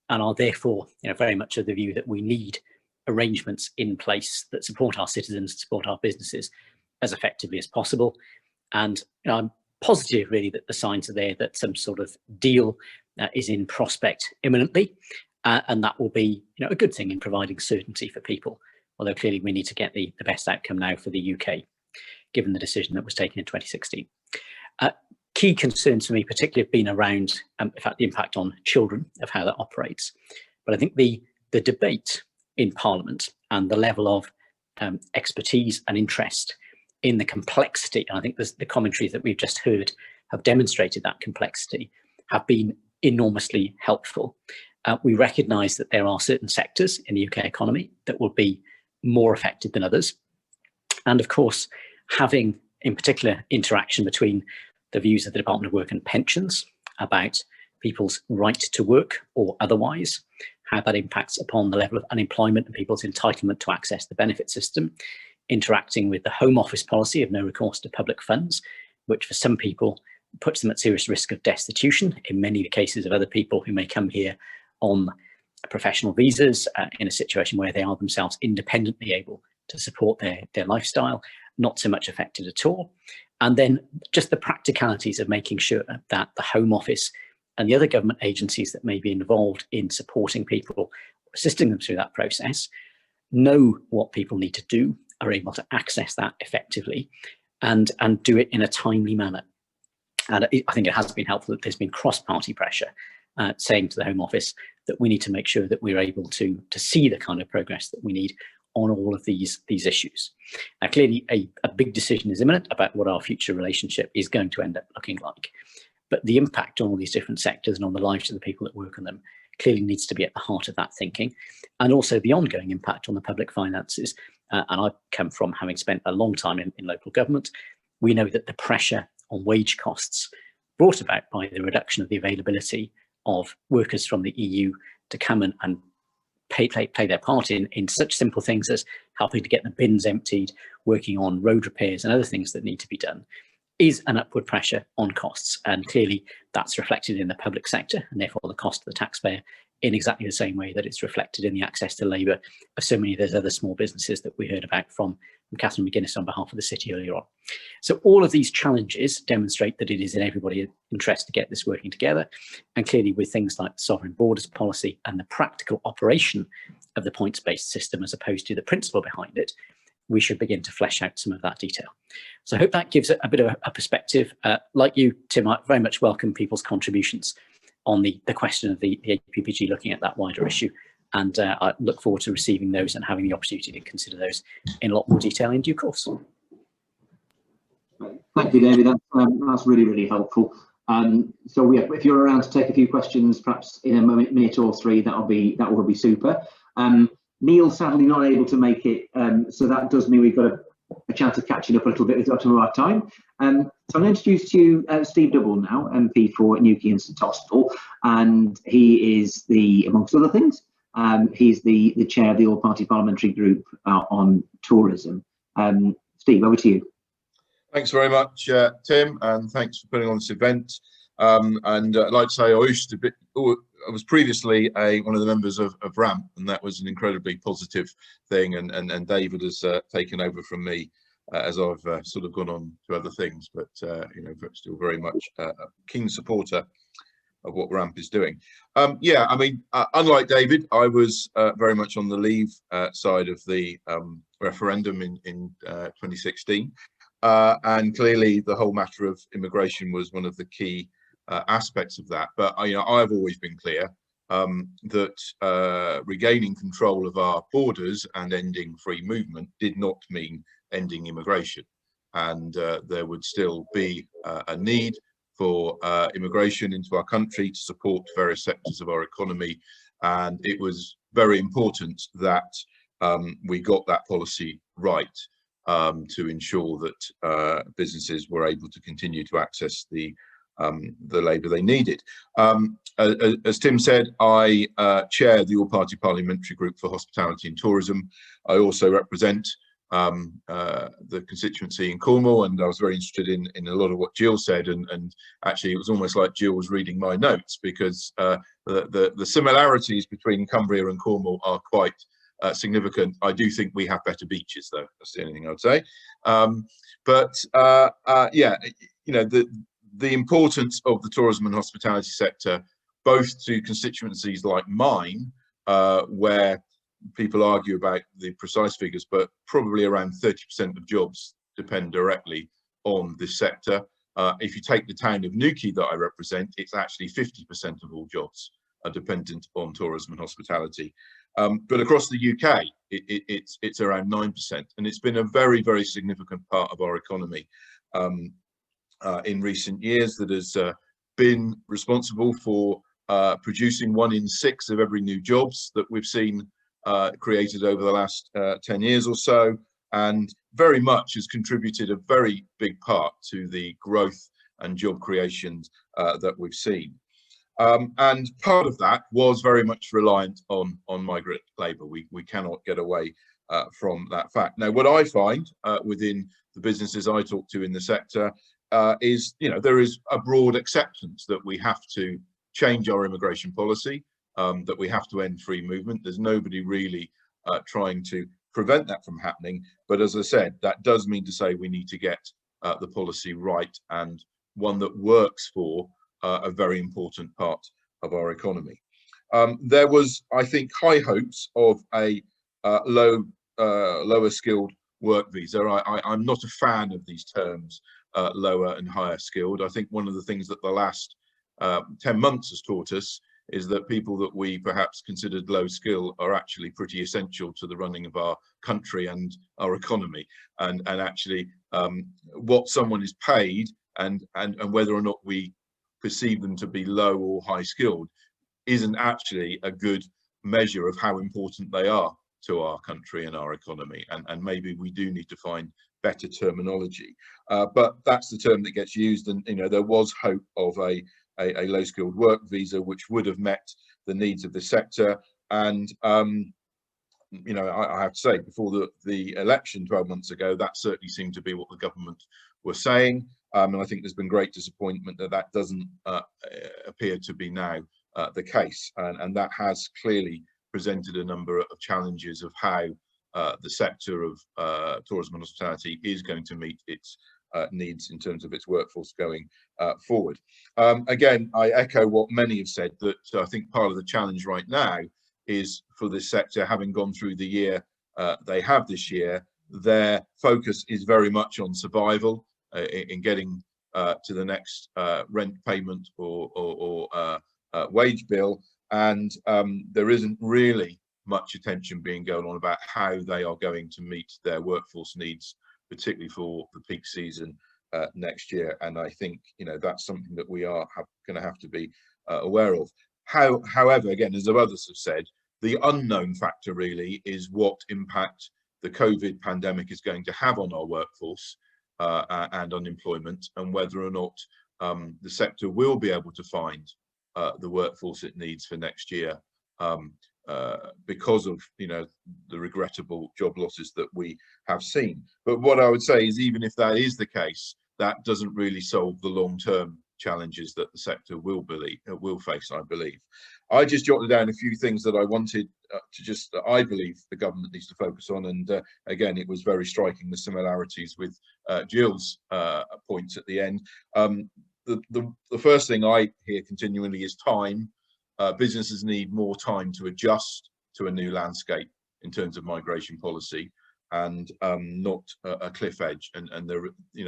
and are therefore, very much of the view that we need arrangements in place that support our citizens, support our businesses as effectively as possible. And I'm positive really that the signs are there that some sort of deal is in prospect imminently, and that will be a good thing in providing certainty for people, although clearly we need to get the best outcome now for the UK, given the decision that was taken in 2016. Key concerns for me particularly have been around in fact the impact on children, of how that operates. But I think the debate in Parliament and the level of expertise and interest in the complexity. And I think the commentaries that we've just heard have demonstrated that complexity, have been enormously helpful. We recognise that there are certain sectors in the UK economy that will be more affected than others. And of course, having in particular interaction between the views of the Department of Work and Pensions about people's right to work or otherwise, how that impacts upon the level of unemployment and people's entitlement to access the benefit system, interacting with the Home Office policy of no recourse to public funds, which for some people puts them at serious risk of destitution, in many cases of other people who may come here on professional visas in a situation where they are themselves independently able to support their lifestyle, not so much affected at all. And then just the practicalities of making sure that the Home Office and the other government agencies that may be involved in supporting people, assisting them through that process, know what people need to do, are able to access that effectively, and do it in a timely manner. And I think it has been helpful that there's been cross-party pressure saying to the Home Office that we need to make sure that we're able to see the kind of progress that we need on all of these issues. Now, clearly, a big decision is imminent about what our future relationship is going to end up looking like. But the impact on all these different sectors and on the lives of the people that work on them clearly needs to be at the heart of that thinking. And also the ongoing impact on the public finances. And I come from having spent a long time in local government. We know that the pressure on wage costs brought about by the reduction of the availability of workers from the EU to come and play their part in such simple things as helping to get the bins emptied, working on road repairs and other things that need to be done, is an upward pressure on costs. And clearly that's reflected in the public sector, and therefore the cost to the taxpayer, in exactly the same way that it's reflected in the access to labour of so many of those other small businesses that we heard about from Catherine McGuinness on behalf of the city earlier on. So all of these challenges demonstrate that it is in everybody's interest to get this working together. And clearly with things like the sovereign borders policy and the practical operation of the points-based system as opposed to the principle behind it, we should begin to flesh out some of that detail. So I hope that gives a bit of a perspective. Like you, Tim, I very much welcome people's contributions on the question of the APPG looking at that wider issue. And I look forward to receiving those and having the opportunity to consider those in a lot more detail in due course. Thank you, David. That's really, really helpful. So yeah, if you're around to take a few questions, perhaps in a minute or three, that will be super. Neil's sadly not able to make it, so that does mean we've got a chance of catching up a little bit with our time. So I'm going to introduce to you Steve Double now, MP for Newquay and St Austell, and he is amongst other things, he's the chair of the All-Party Parliamentary Group on tourism. Steve, over to you. Thanks very much, Tim, and thanks for putting on this event. I'd like to say I was previously one of the members of RAMP, and that was an incredibly positive thing. And David has taken over from me as I've sort of gone on to other things, but you know, still very much a keen supporter of what RAMP is doing. Yeah, I mean, unlike David, I was very much on the Leave side of the referendum in 2016, and clearly the whole matter of immigration was one of the key aspects of that. But you know, I've always been clear that regaining control of our borders and ending free movement did not mean ending immigration, and there would still be a need for immigration into our country to support various sectors of our economy, and it was very important that we got that policy right to ensure that businesses were able to continue to access the labour they needed. As Tim said, I chair the All-Party Parliamentary Group for Hospitality and Tourism. I also represent the constituency in Cornwall, and I was very interested in a lot of what Jill said, and actually it was almost like Jill was reading my notes, because the similarities between Cumbria and Cornwall are quite significant. I do think we have better beaches, though. That's the only thing I would say. Yeah, you know, the importance of the tourism and hospitality sector, both to constituencies like mine, where people argue about the precise figures, but probably around 30% of jobs depend directly on this sector. If you take the town of Newquay that I represent, it's actually 50% of all jobs are dependent on tourism and hospitality. But across the UK, it's around 9%, and it's been a very, very significant part of our economy in recent years that has been responsible for producing 1 in 6 of every new jobs that we've seen created over the last 10 years or so, and very much has contributed a very big part to the growth and job creations that we've seen. And part of that was very much reliant on migrant labour. We cannot get away from that fact. Now, what I find within the businesses I talk to in the sector is, there is a broad acceptance that we have to change our immigration policy, that we have to end free movement. There's nobody really trying to prevent that from happening. But as I said, that does mean to say we need to get the policy right, and one that works for a very important part of our economy. There was, I think, high hopes of a lower skilled work visa. I'm not a fan of these terms, lower and higher skilled. I think one of the things that the last 10 months has taught us is that people that we perhaps considered low skill are actually pretty essential to the running of our country and our economy, and actually what someone is paid and whether or not we perceive them to be low or high skilled isn't actually a good measure of how important they are to our country and our economy, and maybe we do need to find better terminology, but that's the term that gets used. And there was hope of a low skilled work visa which would have met the needs of the sector, and I have to say, before the election 12 months ago, that certainly seemed to be what the government were saying, and I think there's been great disappointment that that doesn't appear to be now the case, and that has clearly presented a number of challenges of how the sector of tourism and hospitality is going to meet its needs in terms of its workforce going forward. Again, I echo what many have said, that I think part of the challenge right now is for this sector, having gone through the year they have this year, their focus is very much on survival, in getting to the next rent payment or wage bill, and there isn't really much attention being going on about how they are going to meet their workforce needs, particularly for the peak season next year. And I think that's something that we are going to have to be aware of. However, again, as others have said, the unknown factor really is what impact the COVID pandemic is going to have on our workforce and unemployment, and whether or not the sector will be able to find the workforce it needs for next year, because of the regrettable job losses that we have seen. But what I would say is, even if that is the case, that doesn't really solve the long-term challenges that the sector will face, I believe. I just jotted down a few things that I wanted that I believe the government needs to focus on, and again, it was very striking, the similarities with Jill's points at the end. The first thing I hear continually is time. Businesses need more time to adjust to a new landscape in terms of migration policy, and not a cliff edge. And there,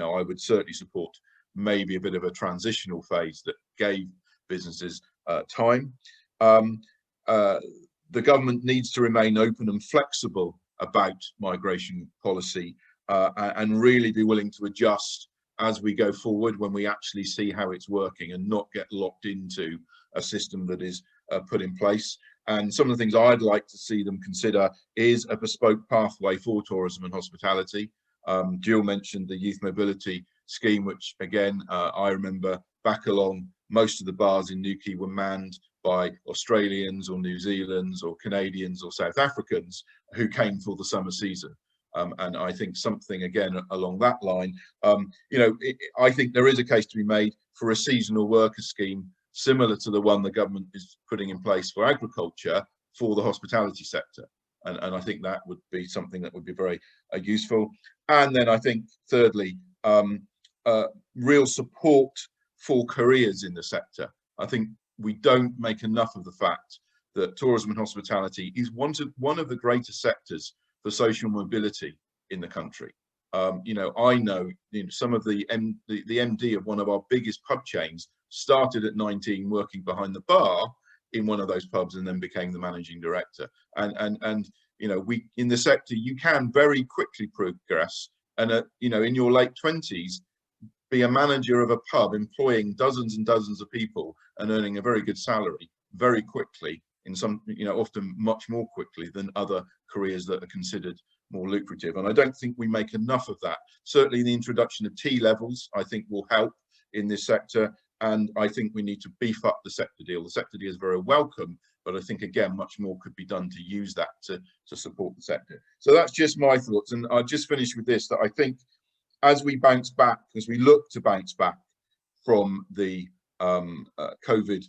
I would certainly support maybe a bit of a transitional phase that gave businesses time. The government needs to remain open and flexible about migration policy, and really be willing to adjust as we go forward when we actually see how it's working, and not get locked into a system that is put in place. And some of the things I'd like to see them consider is a bespoke pathway for tourism and hospitality. Jill mentioned the youth mobility scheme, which again, I remember back along, most of the bars in Newquay were manned by Australians or New Zealanders or Canadians or South Africans who came for the summer season. And I think something again along that line, I think there is a case to be made for a seasonal worker scheme similar to the one the government is putting in place for agriculture for the hospitality sector. And I think that would be something that would be very useful. And then I think thirdly, real support for careers in the sector. I think we don't make enough of the fact that tourism and hospitality is one of the greatest sectors for social mobility in the country. I know some of the MD of one of our biggest pub chains started at 19 working behind the bar, in one of those pubs and then became the managing director. And you know, we in the sector, you can very quickly progress, and you know, in your late 20s, be a manager of a pub, employing dozens and dozens of people and earning a very good salary very quickly, in some, you know, often much more quickly than other careers that are considered more lucrative. And I don't think we make enough of that. Certainly the introduction of T levels, I think, will help in this sector. And I think we need to beef up the sector deal. The sector deal is very welcome, but I think, again, much more could be done to use that to support the sector. So that's just my thoughts. And I'll just finish with this, that I think as we bounce back, as we look to bounce back from the COVID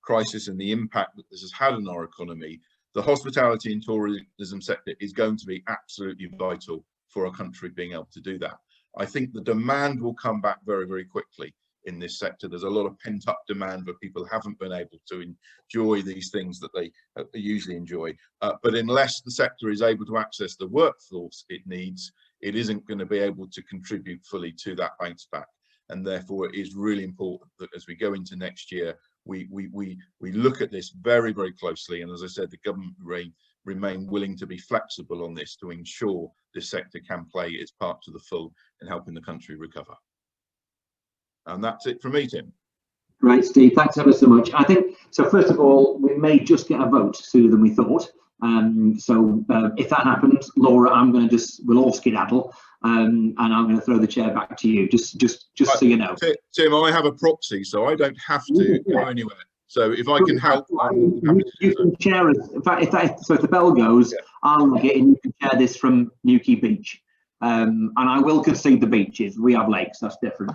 crisis and the impact that this has had on our economy, the hospitality and tourism sector is going to be absolutely vital for our country being able to do that. I think the demand will come back very, very quickly in this sector. There's a lot of pent-up demand where people haven't been able to enjoy these things that they usually enjoy. But unless the sector is able to access the workforce it needs, it isn't going to be able to contribute fully to that bounce back. And therefore, it is really important that as we go into next year, we look at this very, very closely. And as I said, the government remain willing to be flexible on this to ensure this sector can play its part to the full in helping the country recover. And that's it from me, Tim. Great, Steve. Thanks ever so much. I think, so first of all, we may just get a vote sooner than we thought. If that happens, Laura, we'll all skedaddle, and I'm going to throw the chair back to you, just so you know. Tim, I have a proxy, so I don't have to go anywhere. So if I can help, I'm happy to do so. You can chair us. In fact, if the bell goes, yeah, I'll get in. You can chair this from Newquay Beach. And I will concede the beaches. We have lakes, that's different.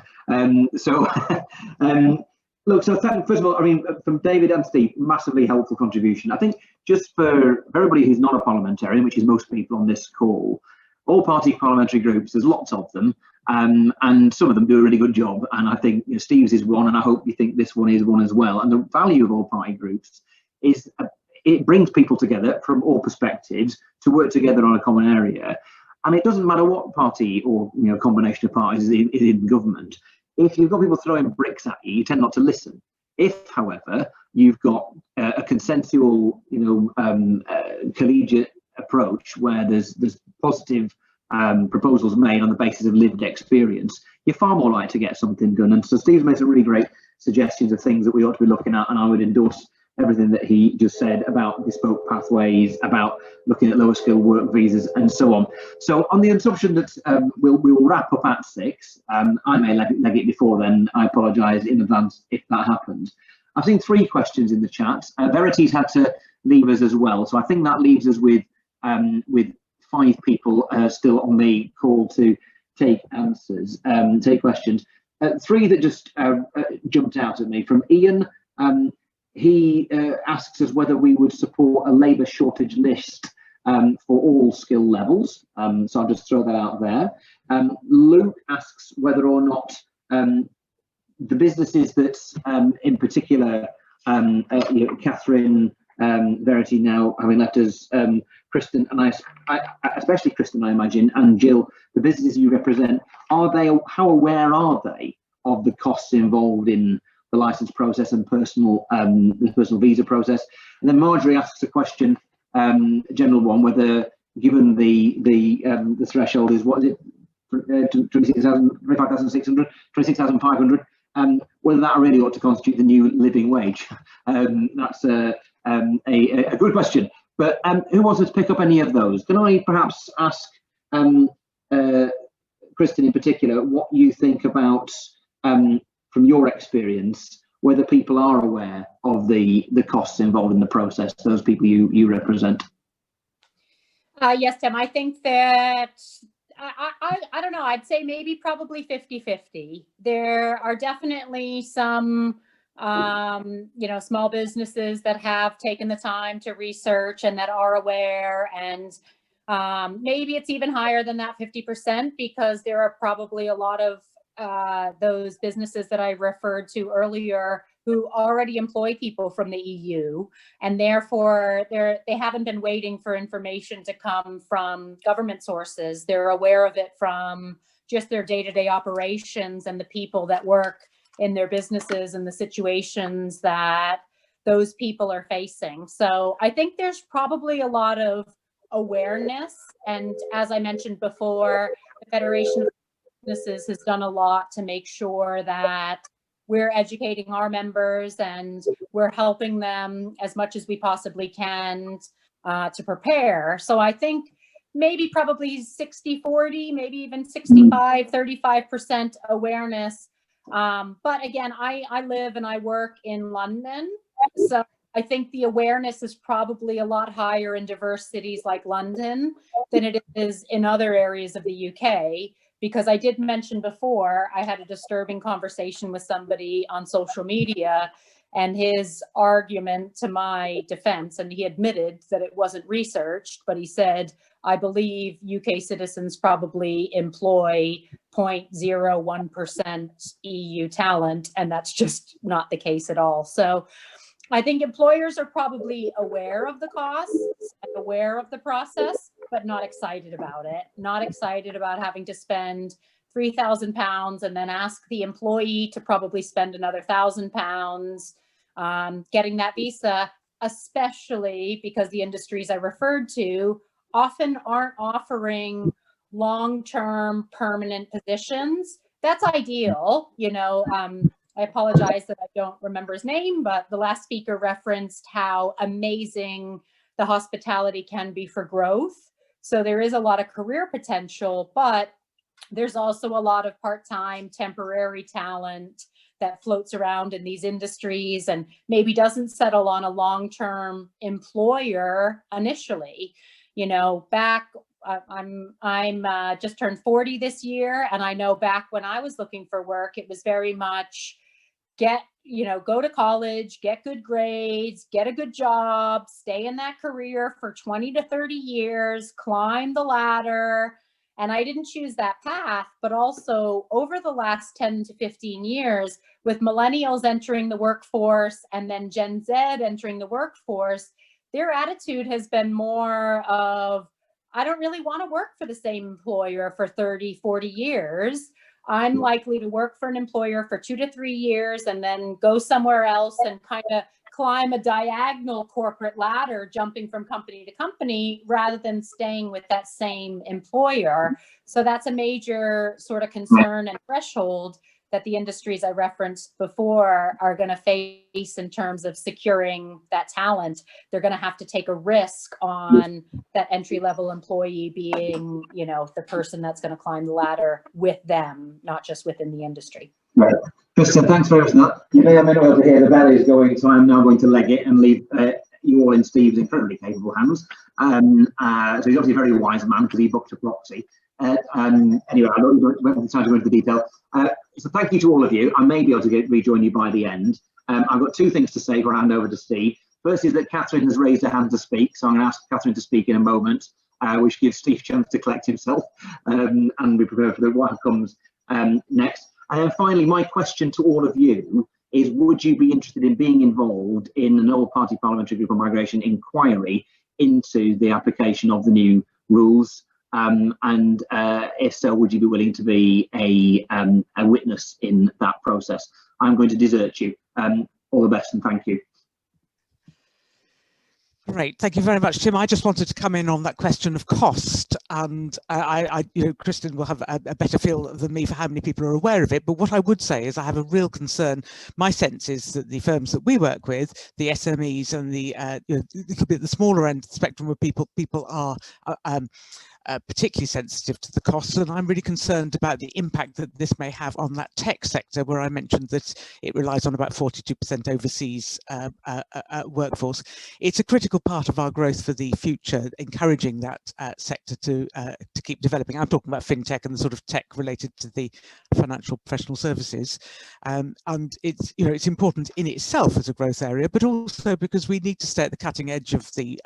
Look, so first of all, I mean, from David and Steve, massively helpful contribution. I think just for everybody who's not a parliamentarian, which is most people on this call, all party parliamentary groups, there's lots of them, and some of them do a really good job. And I think, you know, Steve's is one, and I hope you think this one is one as well. And the value of all party groups is it brings people together from all perspectives to work together on a common area. And it doesn't matter what party or, you know, combination of parties is in government. If you've got people throwing bricks at you, you tend not to listen. If, however, you've got a consensual, you know, collegiate approach where there's positive proposals made on the basis of lived experience, you're far more likely to get something done. And so Steve's made some really great suggestions of things that we ought to be looking at, and I would endorse everything that he just said about bespoke pathways, about looking at lower skilled work visas, and so on. So on the assumption that we will wrap up at 6, I may leg it before then. I apologise in advance if that happens. I've seen 3 questions in the chat. Verity's had to leave us as well, so I think that leaves us with 5 people still on the call to take answers, take questions. 3 that just jumped out at me from Ian. He asks us whether we would support a labour shortage list for all skill levels. So I'll just throw that out there. Luke asks whether or not the businesses that, in particular, you know, Catherine, Verity now having left us, Kristen, and I, especially Kristen, I imagine, and Jill, the businesses you represent, how aware are they of the costs involved in the license process and the personal visa process? And then Marjorie asks a question, a general one, whether, given the threshold is, what is it, 25,600, 26,500, whether that really ought to constitute the new living wage. That's a good question. But who wants to pick up any of those? Can I perhaps ask Kristen in particular what you think about, from your experience, whether people are aware of the costs involved in the process, those people you represent? Yes, Tim, I think that, I don't know, I'd say maybe probably 50-50. There are definitely some, you know, small businesses that have taken the time to research and that are aware, and maybe it's even higher than that 50%, because there are probably a lot of those businesses that I referred to earlier who already employ people from the EU, and therefore they haven't been waiting for information to come from government sources. They're aware of it from just their day-to-day operations and the people that work in their businesses and the situations that those people are facing. So I think there's probably a lot of awareness. And as I mentioned before, the Federation of Businesses has done a lot to make sure that we're educating our members and we're helping them as much as we possibly can to prepare. So I think maybe probably 60-40, maybe even 65-35% awareness. But again, I live and I work in London. So I think the awareness is probably a lot higher in diverse cities like London than it is in other areas of the UK. Because I did mention before, I had a disturbing conversation with somebody on social media, and his argument to my defense, and he admitted that it wasn't researched, but he said, I believe UK citizens probably employ 0.01% EU talent, and that's just not the case at all. So I think employers are probably aware of the costs and aware of the process, but not excited about it, not excited about having to spend £3,000 and then ask the employee to probably spend another £1,000 getting that visa, especially because the industries I referred to often aren't offering long-term permanent positions. That's ideal, you know. I apologize that I don't remember his name, but the last speaker referenced how amazing the hospitality can be for growth. So there is a lot of career potential, but there's also a lot of part-time temporary talent that floats around in these industries and maybe doesn't settle on a long-term employer initially. You know, back, I'm just turned 40 this year, and I know back when I was looking for work, it was very much go to college, get good grades, get a good job, stay in that career for 20 to 30 years, climb the ladder. And I didn't choose that path, but also over the last 10 to 15 years, with millennials entering the workforce and then Gen Z entering the workforce, their attitude has been more of, I don't really want to work for the same employer for 30, 40 years. I'm likely to work for an employer for 2 to 3 years and then go somewhere else and kind of climb a diagonal corporate ladder, jumping from company to company rather than staying with that same employer. So that's a major sort of concern and threshold that the industries I referenced before are going to face in terms of securing that talent. They're going to have to take a risk on that entry-level employee being, you know, the person that's going to climb the ladder with them, not just within the industry. Right. Kristen, thanks very much for that. You may or may not be able to hear the bell is going, so I'm now going to leg it and leave you all in Steve's incredibly capable hands. So he's obviously a very wise man because he booked a proxy. Anyway, I don't have time to go into the detail. So thank you to all of you. I may be able to rejoin you by the end. I've got two things to say before I hand over to Steve. First is that Catherine has raised her hand to speak, so I'm going to ask Catherine to speak in a moment, which gives Steve a chance to collect himself and be prepared for what comes next. And then finally, my question to all of you is, would you be interested in being involved in an all-party parliamentary group on migration inquiry into the application of the new rules? And if so, would you be willing to be a witness in that process? I'm going to desert you. All the best and thank you. Great, thank you very much, Tim. I just wanted to come in on that question of cost, and Kristen will have a better feel than me for how many people are aware of it. But what I would say is I have a real concern. My sense is that the firms that we work with, the SMEs and the it could be at the smaller end of the spectrum where people are particularly sensitive to the costs, and I'm really concerned about the impact that this may have on that tech sector, where I mentioned that it relies on about 42% overseas workforce. It's a critical part of our growth for the future, encouraging that sector to keep developing. I'm talking about fintech and the sort of tech related to the financial professional services, and it's important in itself as a growth area, but also because we need to stay at the cutting edge of the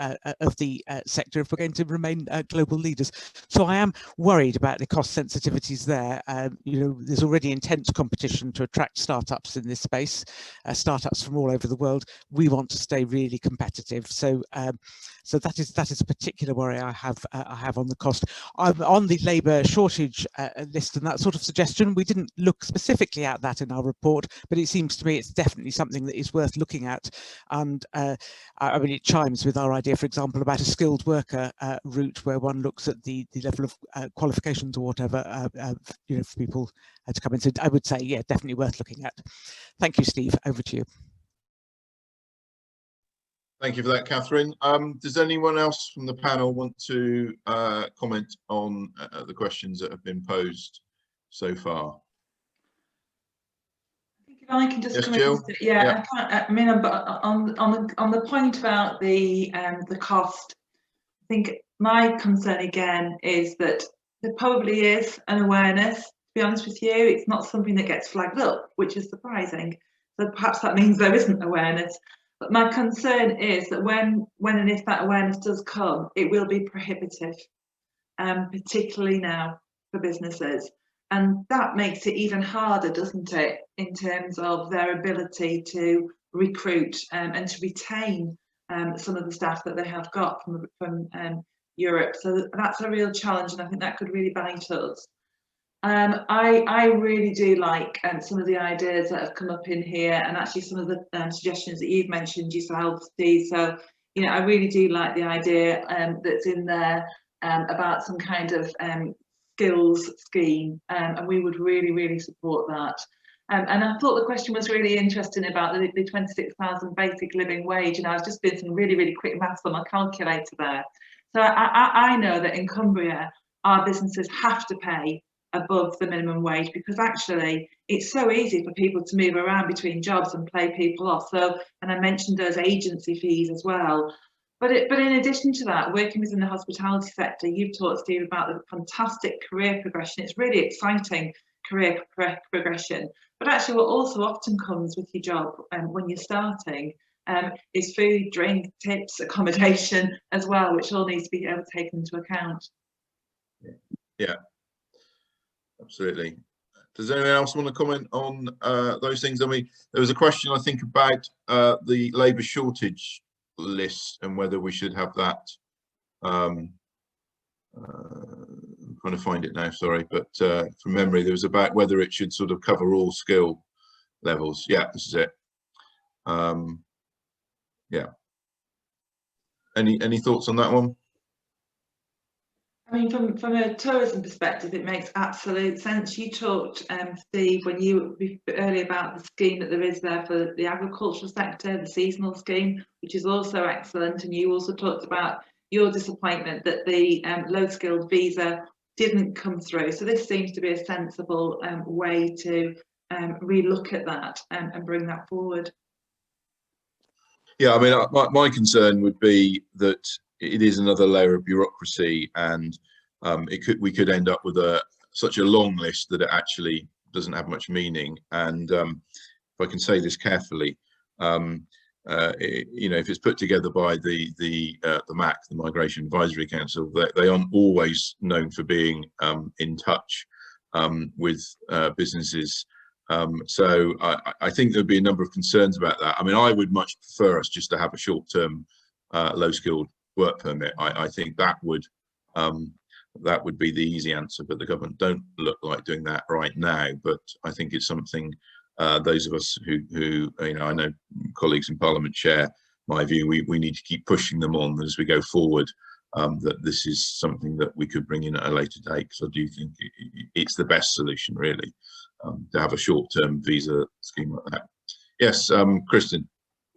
sector if we're going to remain global leaders. So I am worried about the cost sensitivities there. There's already intense competition to attract startups in this space, startups from all over the world. We want to stay really competitive. So that is a particular worry I have on the cost. cost. On the labour shortage list and that sort of suggestion, we didn't look specifically at that in our report, but it seems to me it's definitely something that is worth looking at. And I mean, it chimes with our idea, for example, about a skilled worker route where one looks at the level of qualifications or whatever, you know, for people to come in. So I would say, yeah, definitely worth looking at. Thank you, Steve. Over to you. Thank you for that, Catherine. Does anyone else from the panel want to comment on the questions that have been posed so far? If I can just Yes, come Jill? in, yeah. I mean, on the point about the cost, I think my concern again is that there probably is an awareness. To be honest with you, it's not something that gets flagged up, which is surprising. So perhaps that means there isn't awareness. But my concern is that when and if that awareness does come, it will be prohibitive, particularly now for businesses. And that makes it even harder, doesn't it, in terms of their ability to recruit and to retain some of the staff that they have got from Europe. So that's a real challenge, and I think that could really bite us. I really do like some of the ideas that have come up in here, and actually some of the suggestions that you've mentioned yourself, Steve. So, you know, I really do like the idea that's in there about some kind of skills scheme, and we would really support that. And I thought the question was really interesting about the 26,000 basic living wage, and I was just doing some really quick maths on my calculator there. So I know that in Cumbria, our businesses have to pay above the minimum wage, because actually it's so easy for people to move around between jobs and play people off. So, and I mentioned those agency fees as well. But in addition to that, working within the hospitality sector, you've talked, Steve, about the fantastic career progression. It's really exciting career progression. But actually what also often comes with your job when you're starting is food, drink, tips, accommodation as well, which all needs to be taken into account. Yeah, absolutely. Does anyone else want to comment on those things? I mean, there was a question, I think, about the labour shortage list and whether we should have that. I'm trying to find it now, sorry, but from memory, there was about whether it should sort of cover all skill levels. Yeah, this is it. Yeah. Any thoughts on that one? I mean, from a tourism perspective, it makes absolute sense. You talked, Steve, when you earlier about the scheme that there is there for the agricultural sector, the seasonal scheme, which is also excellent. And you also talked about your disappointment that the low-skilled visa didn't come through. So this seems to be a sensible way to relook at that and bring that forward. Yeah, I mean, my concern would be that it is another layer of bureaucracy, and we could end up with such a long list that it actually doesn't have much meaning. And if I can say this carefully, you know, if it's put together by the MAC, the Migration Advisory Council, they aren't always known for being in touch with businesses. So I think there'd be a number of concerns about that. I mean, I would much prefer us just to have a short-term low-skilled work permit. I think that would be the easy answer, but the government don't look like doing that right now. But I think it's something those of us who you know, I know colleagues in Parliament share my view. We need to keep pushing them on as we go forward. That this is something that we could bring in at a later date, because I do think it's the best solution, really, to have a short-term visa scheme like that. Yes, Kristen.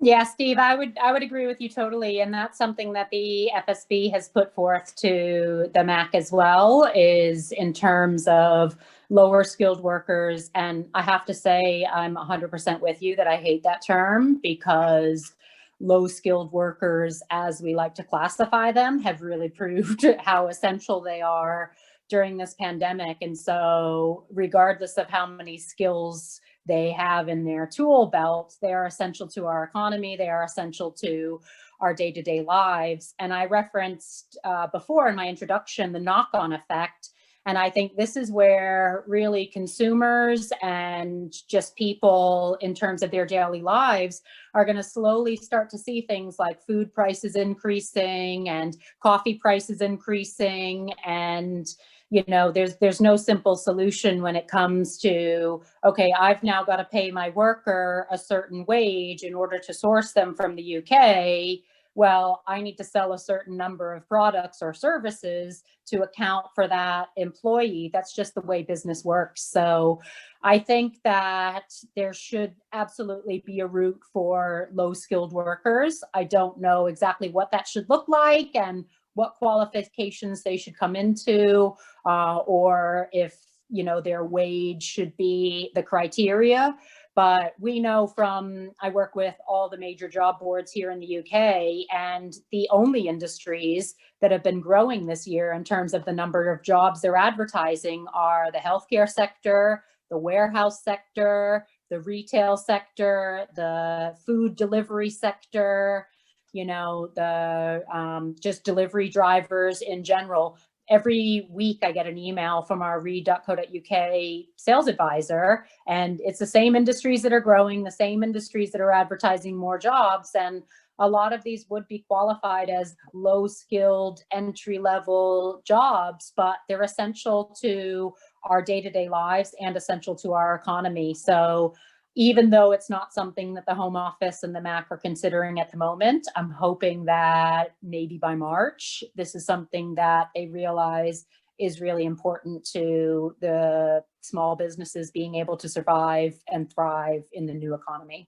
Yeah, Steve, I would agree with you totally, and that's something that the FSB has put forth to the MAC as well, is in terms of lower skilled workers. And I have to say, I'm 100% with you that I hate that term, because low skilled workers, as we like to classify them, have really proved how essential they are during this pandemic. And so regardless of how many skills they have in their tool belt, they are essential to our economy. They are essential to our day-to-day lives. And I referenced before in my introduction the knock-on effect And I think this is where really consumers and just people in terms of their daily lives are going to slowly start to see things like food prices increasing and coffee prices increasing. And, you know, there's no simple solution when it comes to, okay, I've now got to pay my worker a certain wage in order to source them from the UK. Well, I need to sell a certain number of products or services to account for that employee. That's just the way business works. So I think that there should absolutely be a route for low skilled workers. I don't know exactly what that should look like and what qualifications they should come into, or if, you know, their wage should be the criteria. But we know from, I work with all the major job boards here in the UK, and the only industries that have been growing this year in terms of the number of jobs they're advertising are the healthcare sector, the warehouse sector, the retail sector, the food delivery sector, you know, the just delivery drivers in general. Every week I get an email from our read.co.uk sales advisor, and it's the same industries that are growing, the same industries that are advertising more jobs. And a lot of these would be qualified as low skilled entry level jobs, but they're essential to our day-to-day lives and essential to our economy. So even though it's not something that the Home Office and the MAC are considering at the moment, I'm hoping that maybe by March, this is something that they realize is really important to the small businesses being able to survive and thrive in the new economy.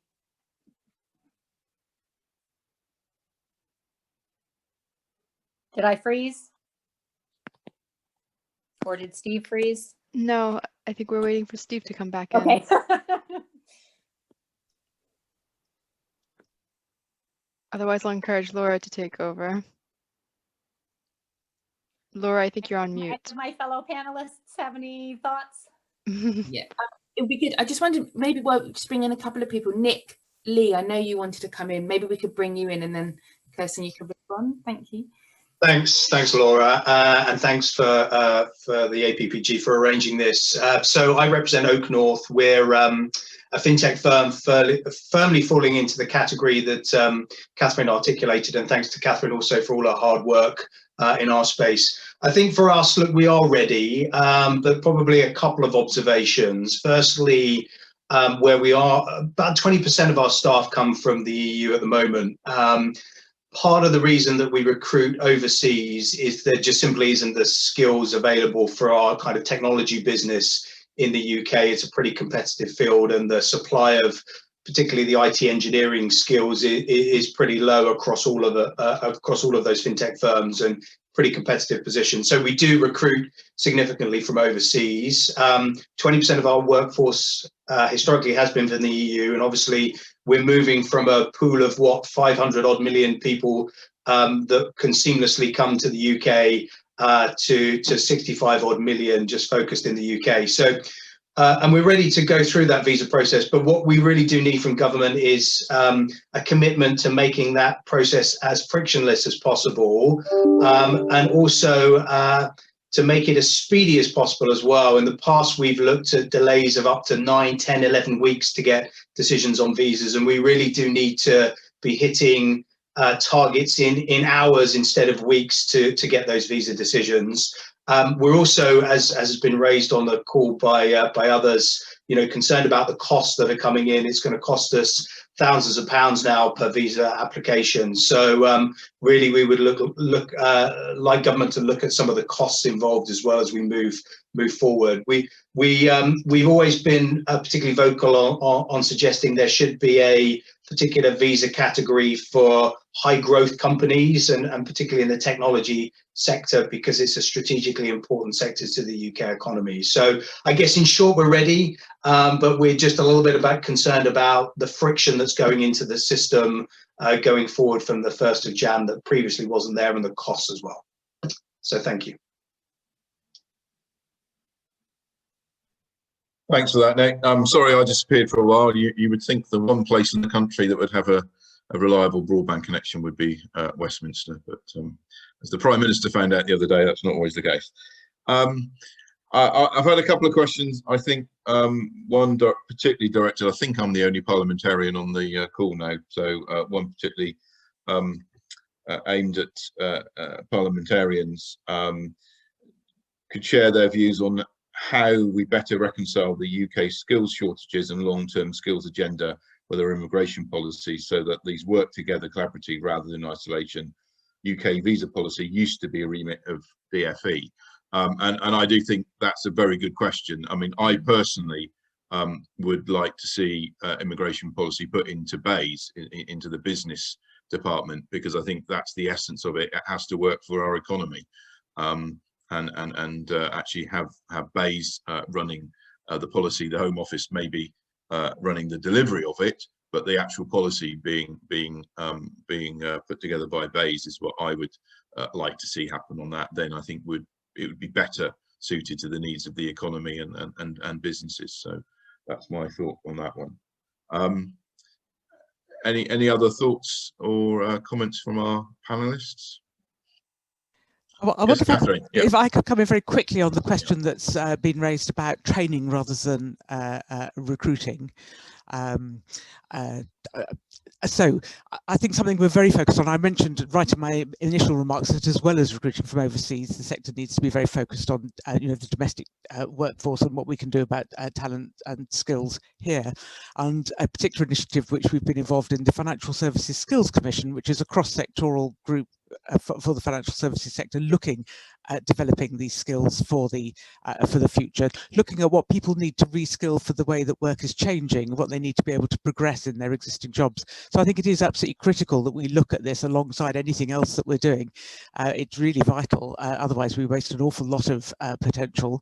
Did I freeze? Or did Steve freeze? No, I think we're waiting for Steve to come back in. Okay. Otherwise, I'll encourage Laura to take over. Laura, I think you're on mute. Do my fellow panelists have any thoughts? Yeah, it'd be good. I just wondered, maybe we'll just bring in a couple of people. Nick, Lee, I know you wanted to come in. Maybe we could bring you in, and then Kirsten, you could respond. Thank you. Thanks, Laura, and thanks for the APPG for arranging this. So I represent Oak North. We're a fintech firm firmly falling into the category that Catherine articulated, and thanks to Catherine also for all her hard work in our space. I think for us, look, we are ready, but probably a couple of observations. Firstly, where we are, about 20% of our staff come from the EU at the moment. Part of the reason that we recruit overseas is there just simply isn't the skills available for our kind of technology business in the UK. It's a pretty competitive field, and the supply of particularly the IT engineering skills is pretty low across all of those fintech firms, and pretty competitive position. So we do recruit significantly from overseas. 20% of our workforce historically has been from the EU, and obviously we're moving from a pool of 500 odd million people that can seamlessly come to the UK to 65 odd million just focused in the UK. So and we're ready to go through that visa process, but what we really do need from government is a commitment to making that process as frictionless as possible, and also to make it as speedy as possible as well. In the past, we've looked at delays of up to 9, 10, 11 weeks to get decisions on visas, and we really do need to be hitting targets in hours instead of weeks to get those visa decisions. We're also, as has been raised on the call by others, you know, concerned about the costs that are coming in. It's going to cost us thousands of pounds now per visa application. So really, we would like government to look at some of the costs involved as well as we move forward. We've always been particularly vocal on suggesting there should be a particular visa category for high growth companies, and particularly in the technology sector, because it's a strategically important sector to the UK economy. So I guess in short, we're ready, but we're just a little bit concerned about the friction that's going into the system going forward from the 1st of Jan that previously wasn't there, and the costs as well. So thank you. Thanks for that, Nick. I'm sorry I disappeared for a while. You would think the one place in the country that would have a reliable broadband connection would be Westminster, but as the Prime Minister found out the other day, that's not always the case. I've had a couple of questions. I think one particularly directed, I think I'm the only parliamentarian on the call now, so one particularly aimed at parliamentarians could share their views on how we better reconcile the UK skills shortages and long-term skills agenda with our immigration policy, so that these work together collaboratively rather than isolation. UK visa policy used to be a remit of DFE. And I do think that's a very good question. I mean, I personally would like to see immigration policy put into BEIS, into the business department, because I think that's the essence of it. It has to work for our economy, and actually have BEIS running the policy. The Home Office may be running the delivery of it, but the actual policy being put together by BEIS is what I would like to see happen on that. Then I think it would be better suited to the needs of the economy and businesses. So that's my thought on that one. Any other thoughts or comments from our panelists? I wonder if I could come in very quickly on the question that's been raised about training rather than recruiting. So I think something we're very focused on, I mentioned right in my initial remarks that as well as recruiting from overseas, the sector needs to be very focused on the domestic workforce and what we can do about talent and skills here. And a particular initiative which we've been involved in, the Financial Services Skills Commission, which is a cross-sectoral group for the financial services sector, looking at developing these skills for the future, looking at what people need to reskill for the way that work is changing, what they need to be able to progress in their existing jobs. So I think it is absolutely critical that we look at this alongside anything else that we're doing. It's really vital, otherwise we waste an awful lot of potential.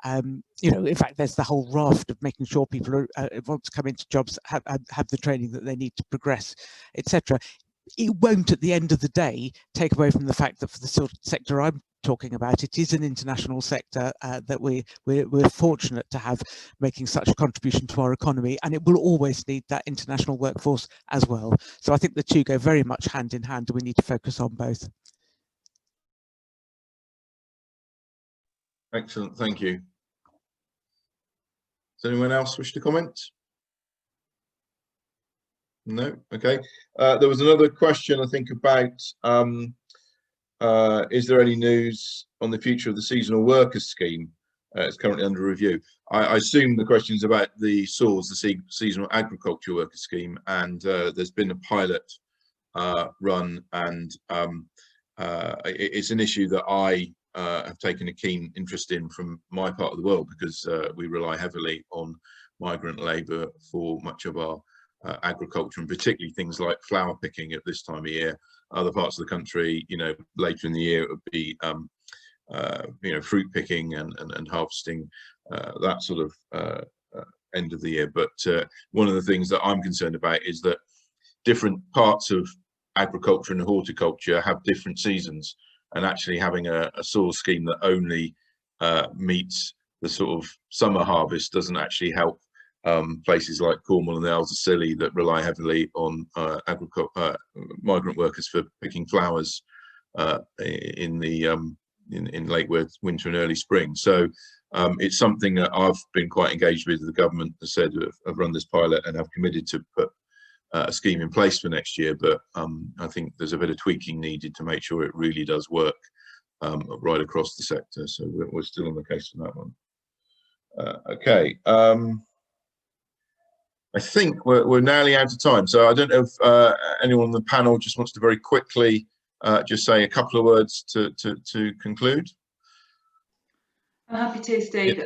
In fact, there's the whole raft of making sure people who want to come into jobs have the training that they need to progress, etc. It won't, at the end of the day, take away from the fact that for the sort of sector I'm talking about, it is an international sector that we're fortunate to have making such a contribution to our economy, and it will always need that international workforce as well. So I think the two go very much hand in hand, and we need to focus on both. Excellent, thank you. Does anyone else wish to comment? No, okay. There was another question, I think, about is there any news on the future of the seasonal workers scheme? It's currently under review. I assume the question's about the SAWS, the seasonal agriculture worker scheme, and there's been a pilot run, and it's an issue that I have taken a keen interest in from my part of the world, because we rely heavily on migrant labour for much of our agriculture, and particularly things like flower picking at this time of year. Other parts of the country, later in the year, it would be fruit picking and harvesting, that sort of end of the year. But one of the things that I'm concerned about is that different parts of agriculture and horticulture have different seasons, and actually having a SAWS scheme that only meets the sort of summer harvest doesn't actually help places like Cornwall and the Isles of Scilly that rely heavily on migrant workers for picking flowers in late winter and early spring. So it's something that I've been quite engaged with. The government has said have run this pilot and have committed to put a scheme in place for next year, but I think there's a bit of tweaking needed to make sure it really does work right across the sector. So we're still on the case on that one. Okay. I think we're nearly out of time, so I don't know if anyone on the panel just wants to very quickly just say a couple of words to conclude. I'm happy to, Steve.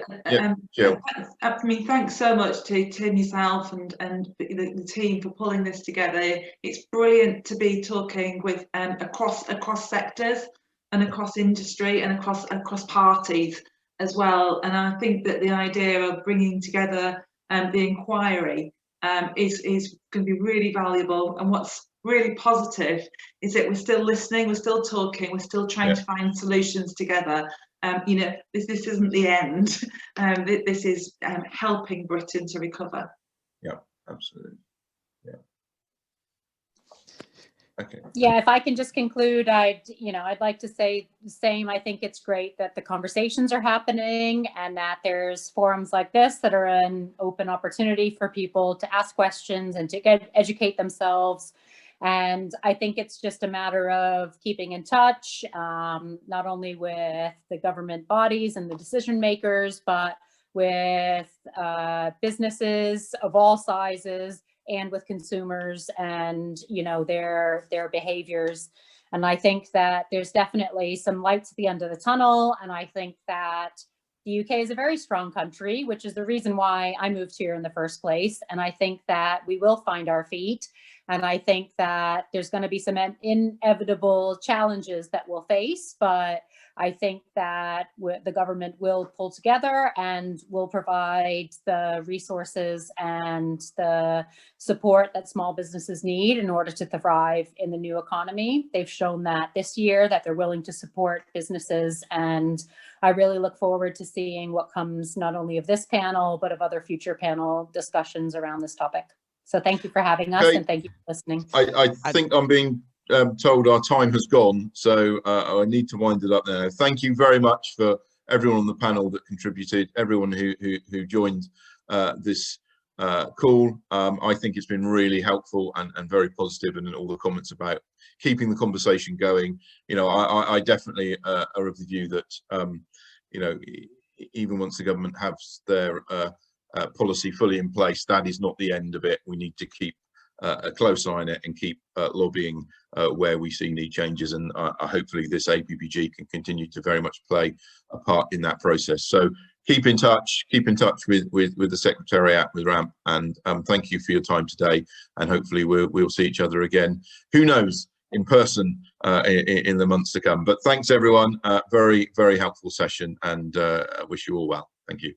Jill. I mean, thanks so much to Tim, yourself, and the team for pulling this together. It's brilliant to be talking with across sectors and across industry and across parties as well. And I think that the idea of bringing together the inquiry is going to be really valuable. And what's really positive is that we're still listening, we're still talking, we're still trying to find solutions together. This isn't the end. This is helping Britain to recover. Yeah, absolutely. Yeah. Okay. Yeah, if I can just conclude, I'd like to say the same. I think it's great that the conversations are happening and that there's forums like this that are an open opportunity for people to ask questions and to educate themselves. And I think it's just a matter of keeping in touch, not only with the government bodies and the decision makers, but with businesses of all sizes, and with consumers and their behaviors. And I think that there's definitely some lights at the end of the tunnel. And I think that the UK is a very strong country, which is the reason why I moved here in the first place. And I think that we will find our feet. And I think that there's going to be some inevitable challenges that we'll face, but I think that the government will pull together and will provide the resources and the support that small businesses need in order to thrive in the new economy. They've shown that this year that they're willing to support businesses, and I really look forward to seeing what comes not only of this panel, but of other future panel discussions around this topic. So thank you for having us, and thank you for listening. I think I'm being told our time has gone, so I need to wind it up now. Thank you very much for everyone on the panel that contributed, everyone who joined this call. I think it's been really helpful and very positive, and all the comments about keeping the conversation going. I definitely are of the view that even once the government has their policy fully in place, that is not the end of it. We need to keep a close eye on it and keep lobbying where we see need changes, and hopefully this APPG can continue to very much play a part in that process. So keep in touch with the Secretariat, with RAMP, and thank you for your time today, and hopefully we'll see each other again, who knows, in person in the months to come. But thanks everyone, very, very helpful session, and I wish you all well. Thank you.